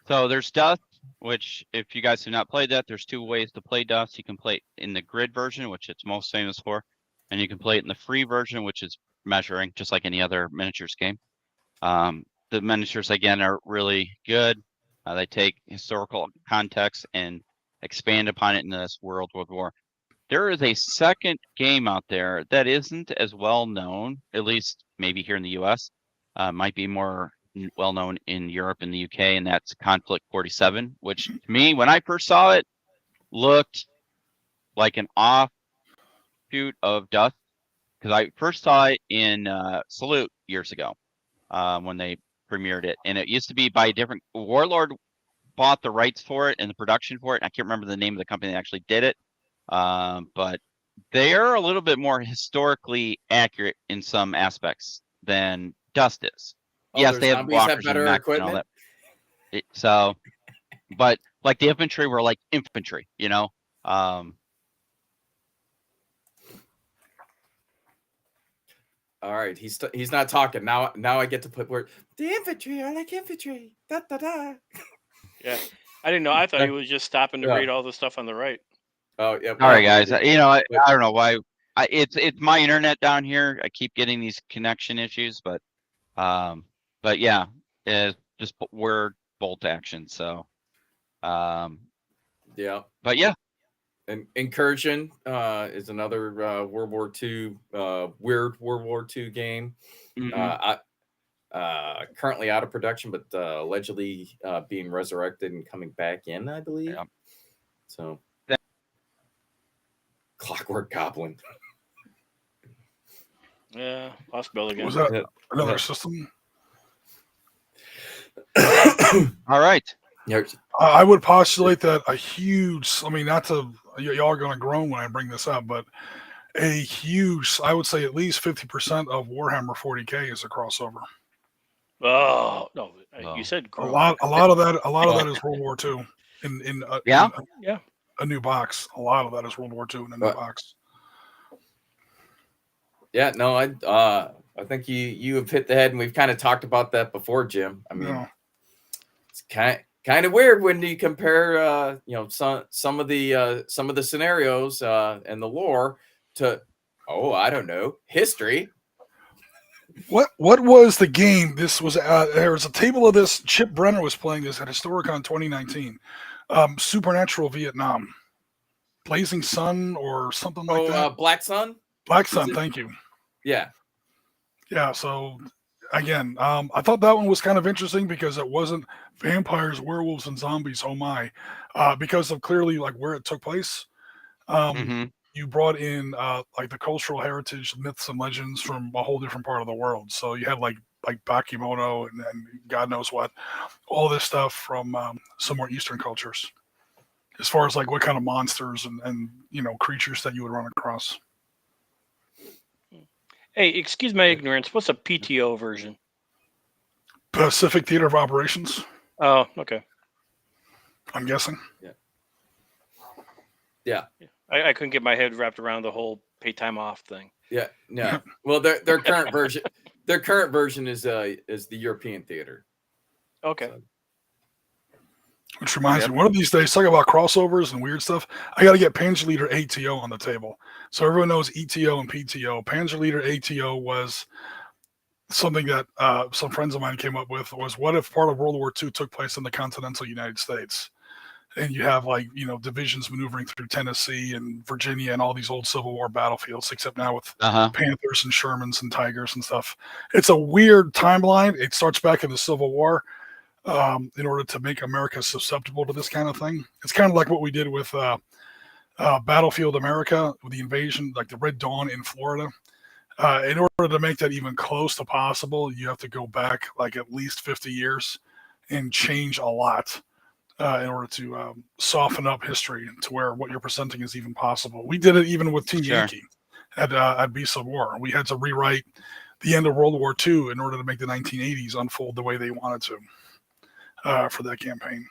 so there's Dust, which if you guys have not played that, there's 2 ways to play Dust. You can play it in the grid version, which it's most famous for, and you can play it in the free version, which is measuring, just like any other miniatures game. The miniatures, again, are really good. They take historical context and expand upon it in this World War. There is a second game out there that isn't as well known, at least maybe here in the US. Might be more well known in Europe and the UK, and that's Conflict 47, which to me, when I first saw it, looked like an offshoot of Dust, because I first saw it in Salute years ago when they premiered it, and it used to be by a different Warlord bought the rights for it and the production for it. I can't remember the name of the company that actually did it, but they are a little bit more historically accurate in some aspects than Dust is. Yes, they have walkers and mechs and all that. But like the infantry were like infantry, you know. All right, he's not talking now. Now I get to put word. The infantry are like infantry. Da da da. Yeah, I didn't know. I thought he was just stopping to read all the stuff on the right. Oh yeah. All right, guys. I don't know why. It's my internet down here. I keep getting these connection issues, but yeah, it's just word bolt action. So, yeah. But yeah. And Incursion is another World War II weird World War II game. Currently out of production, but allegedly being resurrected and coming back in, I believe. Yeah. So, Clockwork Goblin. Yeah, possibility again. Was that another system? All right. I would postulate that a huge, I mean, not to, y'all are going to groan when I bring this up, but a huge, I would say at least 50% of Warhammer 40K is a crossover. Oh, no, you said groan. A lot of that is World War II in a new box. A lot of that is World War II in a new box. Yeah, no, I think you have hit the head, and we've kind of talked about that before, Jim. I mean, it's kind of weird when you compare some of the scenarios and the lore to I don't know, history. What was the game? This was there was a table of this. Chip Brenner was playing this at Historicon 2019. Supernatural Vietnam, Blazing Sun or something like that. Black Sun. Black Sun. Thank you. Yeah. So again, I thought that one was kind of interesting because it wasn't vampires, werewolves, and zombies. Oh my! Because of clearly like where it took place. You brought in like the cultural heritage, myths, and legends from a whole different part of the world. So you had like Bakemono and God knows what, all this stuff from some more Eastern cultures. As far as like what kind of monsters and creatures that you would run across. Hey, excuse my ignorance. What's a PTO version? Pacific Theater of Operations. Oh, okay. I'm guessing. Yeah. I couldn't get my head wrapped around the whole pay time off thing. Yeah. Well, their current version is the European theater. Okay. So. Which reminds me, one of these days, talk about crossovers and weird stuff. I got to get Panzer Leader ATO on the table. So everyone knows ETO and PTO. Panzer Leader ATO was something that some friends of mine came up with. Was what if part of World War II took place in the continental United States? And you have divisions maneuvering through Tennessee and Virginia and all these old Civil War battlefields, except now with Panthers and Shermans and Tigers and stuff. It's a weird timeline. It starts back in the Civil War. In order to make America susceptible to this kind of thing. It's kind of like what we did with Battlefield America, with the invasion, like the Red Dawn in Florida. In order to make that even close to possible, you have to go back like at least 50 years and change a lot in order to soften up history to where what you're presenting is even possible. We did it even with Team Yankee at Beasts of War. We had to rewrite the end of World War II in order to make the 1980s unfold the way they wanted to for that campaign.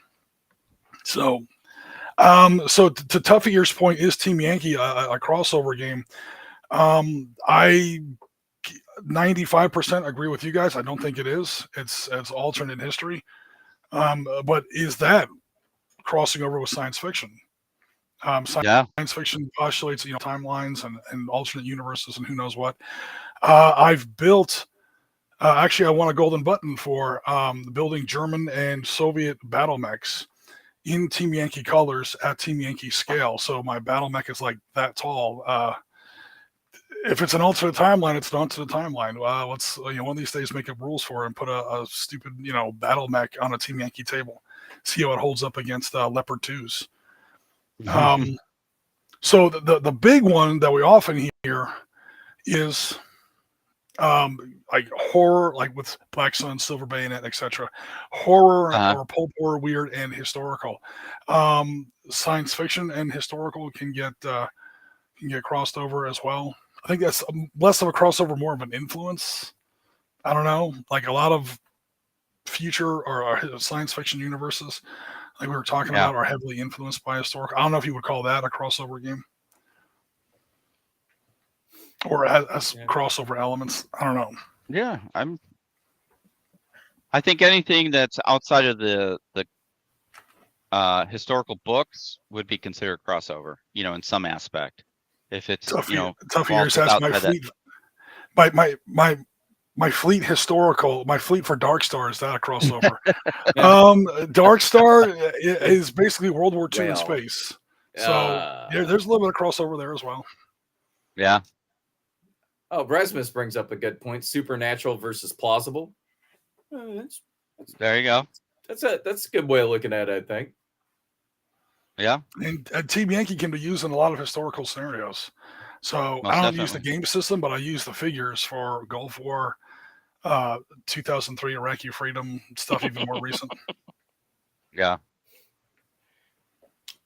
So, to Tuffy Ear's point, is Team Yankee a crossover game? I 95% agree with you guys. I don't think it is. It's alternate history. But is that crossing over with science fiction? Science fiction postulates, timelines and alternate universes and who knows what. I've built. Actually, I won a golden button for building German and Soviet battle mechs in Team Yankee colors at Team Yankee scale. So my battle mech is like that tall. If it's an alternate timeline, it's an alternate timeline. Let's one of these days make up rules for it and put a stupid battle mech on a Team Yankee table. See how it holds up against Leopard 2s. So the big one that we often hear is like horror, like with Black Sun, Silver Bayonet, etc. Horror or pulp horror, weird and historical. Science fiction and historical can get crossed over as well. I think that's less of a crossover, more of an influence. I don't know, like a lot of future or science fiction universes, like we were talking about, are heavily influenced by historical. I don't know if you would call that a crossover game, or has crossover elements. I don't know. Yeah, I think anything that's outside of the historical books would be considered crossover, in some aspect. If it's Tough Years has my fleet, my fleet historical, my fleet for Dark Star, is that a crossover? Dark Star is basically World War II in space, so there's a little bit of crossover there as well. Yeah. Oh, Bresmus brings up a good point: supernatural versus plausible. There you go. That's a good way of looking at it, I think. Yeah. And Team Yankee can be used in a lot of historical scenarios. So I don't use the game system, but I use the figures for Gulf War, 2003 Iraqi freedom stuff, even more recent. Yeah.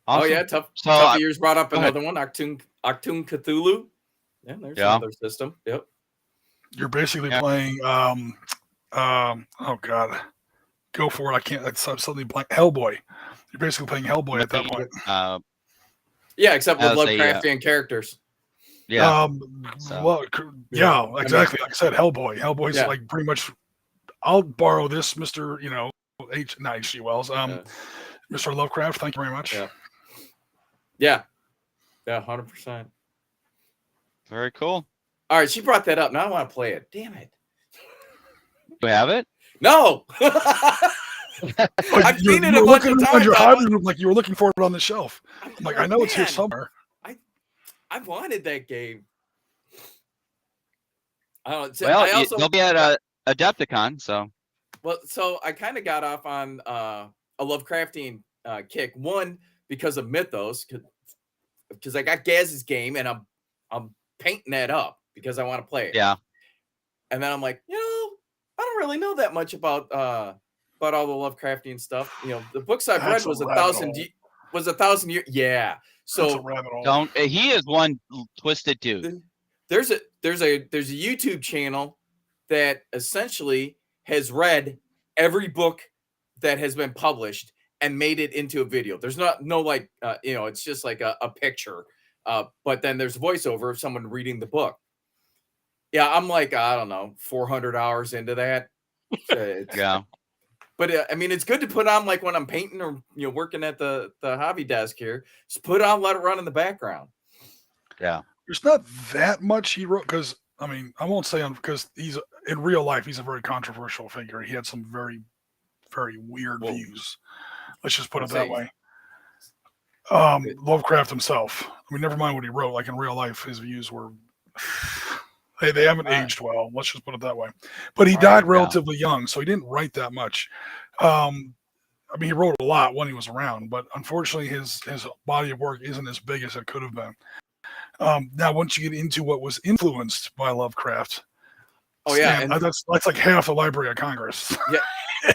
Awesome. Oh yeah, Tough Years brought up another one, Achtung Cthulhu. Yeah, there's another system. Yep. You're basically playing oh god, go for it. I can't. It's suddenly blank. Hellboy. You're basically playing Hellboy at that point. Yeah, except with Lovecraftian characters. Yeah. Yeah, exactly. Like I said, Hellboy. Hellboy's like pretty much. I'll borrow this, Mr. H.G. Wells. Mr. Lovecraft. Thank you very much. Yeah. 100%. Very cool. All right, she brought that up. Now I want to play it. Damn it. You have it? No. I've seen it a bunch of times. Your hobby room, like you were looking for it on the shelf. I'm like, I know it's here somewhere. I wanted that game. I don't know. Well, you'll be at Adepticon, so. Well, so I kind of got off on a Lovecraftian kick. One, because of Mythos, because I got Gaz's game and I'm painting that up because I want to play it. Yeah. And then I'm like, I don't really know that much about all the Lovecraftian stuff. The books I've read was 1,000 years. Yeah. So he is one twisted dude. There's a YouTube channel that essentially has read every book that has been published and made it into a video. There's it's just like a picture. But then there's voiceover of someone reading the book. Yeah, I'm like, I don't know, 400 hours into that. Yeah. But it's good to put on like when I'm painting or working at the hobby desk here. Just put it on, let it run in the background. Yeah. There's not that much he wrote because I won't say because he's in real life he's a very controversial figure. He had some very, very weird views. Let's just put it that way. Lovecraft himself. Never mind what he wrote. Like in real life, his views were they haven't aged well. Let's just put it that way. But he died relatively young, so he didn't write that much. He wrote a lot when he was around, but unfortunately, his body of work isn't as big as it could have been. Now, once you get into what was influenced by Lovecraft, oh yeah, and that's like half the Library of Congress. Yeah,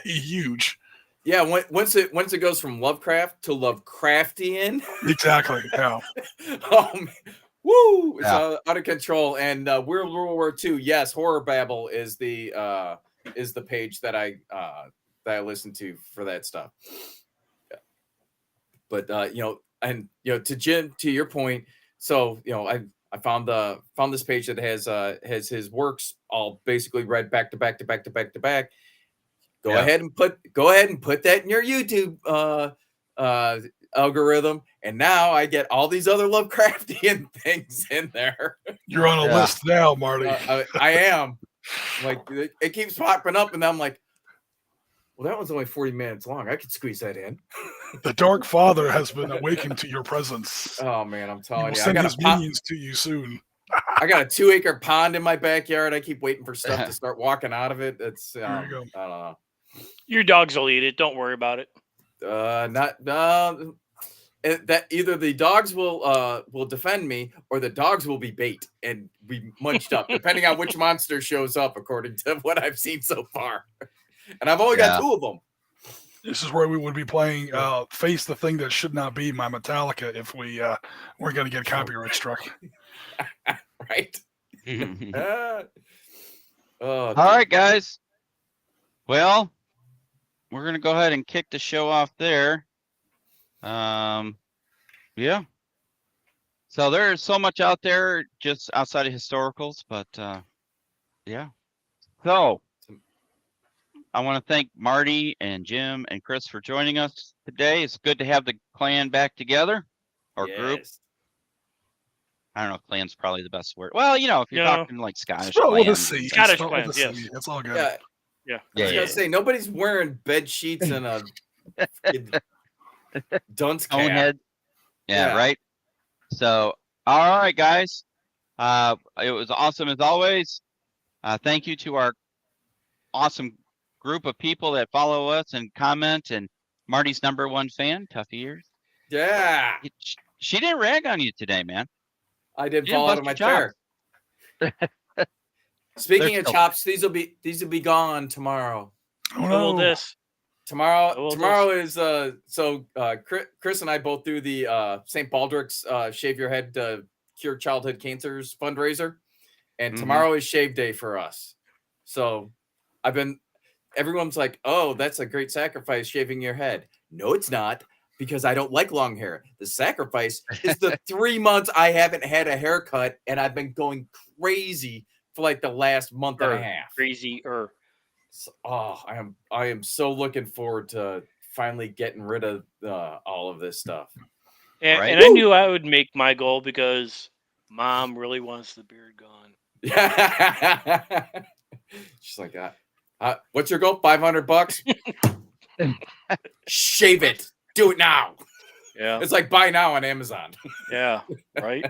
huge. Yeah, once it goes from Lovecraft to Lovecraftian, exactly. Yeah. Woo! It's out of control. And World War II. Yes, Horror Babble is the page that I listen to for that stuff. Yeah. But to Jim, to your point, so I found this page that has his works all basically read back to back to back to back to back. Go ahead and put that in your YouTube algorithm, and now I get all these other Lovecraftian things in there. You're on a list now, Marty. I am. Like it keeps popping up, and I'm like, well, that one's only 40 minutes long. I could squeeze that in. The Dark Father has been awakened to your presence. Oh man, I'm telling you, send his minions to you soon. I got a 2-acre pond in my backyard. I keep waiting for stuff to start walking out of it. It's there you go. I don't know. Your dogs will eat it. Don't worry about it. That either the dogs will defend me or the dogs will be bait and be munched up, depending on which monster shows up, according to what I've seen so far. And I've only got 2 of them. This is where we would be playing Face the Thing That Should Not Be by Metallica if we weren't going to get copyright struck. Right. All right, guys. Well, we're going to go ahead and kick the show off there. Yeah. So there's so much out there just outside of historicals, but yeah. So I want to thank Marty and Jim and Chris for joining us today. It's good to have the clan back together, or group. I don't know if clan's probably the best word. Well, if you're talking like Scottish clans. Scottish clans, yes. It's all good. Yeah. I was gonna say nobody's wearing bed sheets and a dunce cap. Head. Yeah, right. So, all right, guys. It was awesome as always. Thank you to our awesome group of people that follow us and comment. And Marty's #1 fan, Tough Ears. Yeah. She didn't rag on you today, man. I didn't fall out of my chair. Speaking of chops, these will be gone tomorrow. Oh no. Tomorrow is Chris and I both do the St. Baldrick's Shave Your Head Cure Childhood Cancers fundraiser, and tomorrow is shave day for us. So everyone's like, oh, that's a great sacrifice, shaving your head. No, it's not, because I don't like long hair. The sacrifice is the 3 months I haven't had a haircut, and I've been going crazy for like the last month and a half. Crazier. Oh, I am so looking forward to finally getting rid of all of this stuff. And, right? And I knew I would make my goal because Mom really wants the beard gone. She's like, what's your goal? $500? Shave it. Do it now. Yeah. It's like buy now on Amazon. Yeah. Right.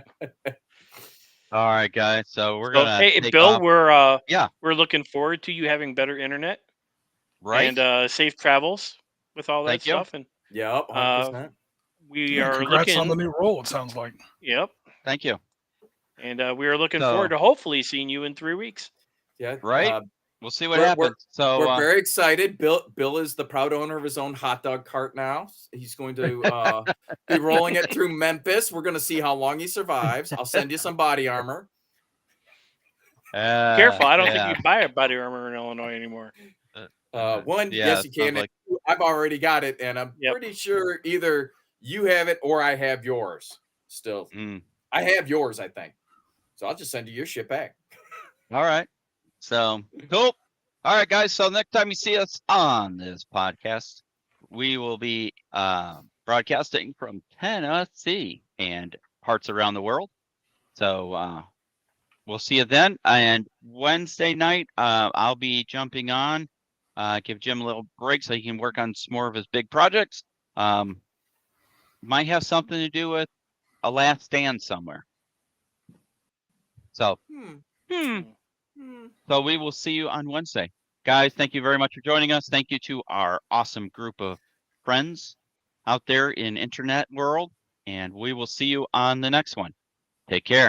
All right, guys. So we're gonna. Hey, Bill, we're looking forward to you having better internet, right? And safe travels with all that stuff. And yep, 100%. We are congrats looking on the new role. It sounds like. Yep. Thank you. And we are looking forward to hopefully seeing you in 3 weeks. Yeah. Right. We'll see what happens. We're very excited. Bill is the proud owner of his own hot dog cart now. He's going to be rolling it through Memphis. We're going to see how long he survives. I'll send you some body armor. Careful. I don't think you can buy a body armor in Illinois anymore. Yes, you can. I've already got it, and I'm pretty sure either you have it or I have yours still. I have yours, I think. So I'll just send you your shit back. All right. So cool. All right, guys. So next time you see us on this podcast, we will be broadcasting from Tennessee and parts around the world. So we'll see you then. And Wednesday night, I'll be jumping on, give Jim a little break so he can work on some more of his big projects. Might have something to do with a last stand somewhere. So. So we will see you on Wednesday. Guys, thank you very much for joining us. Thank you to our awesome group of friends out there in internet world. And we will see you on the next one. Take care.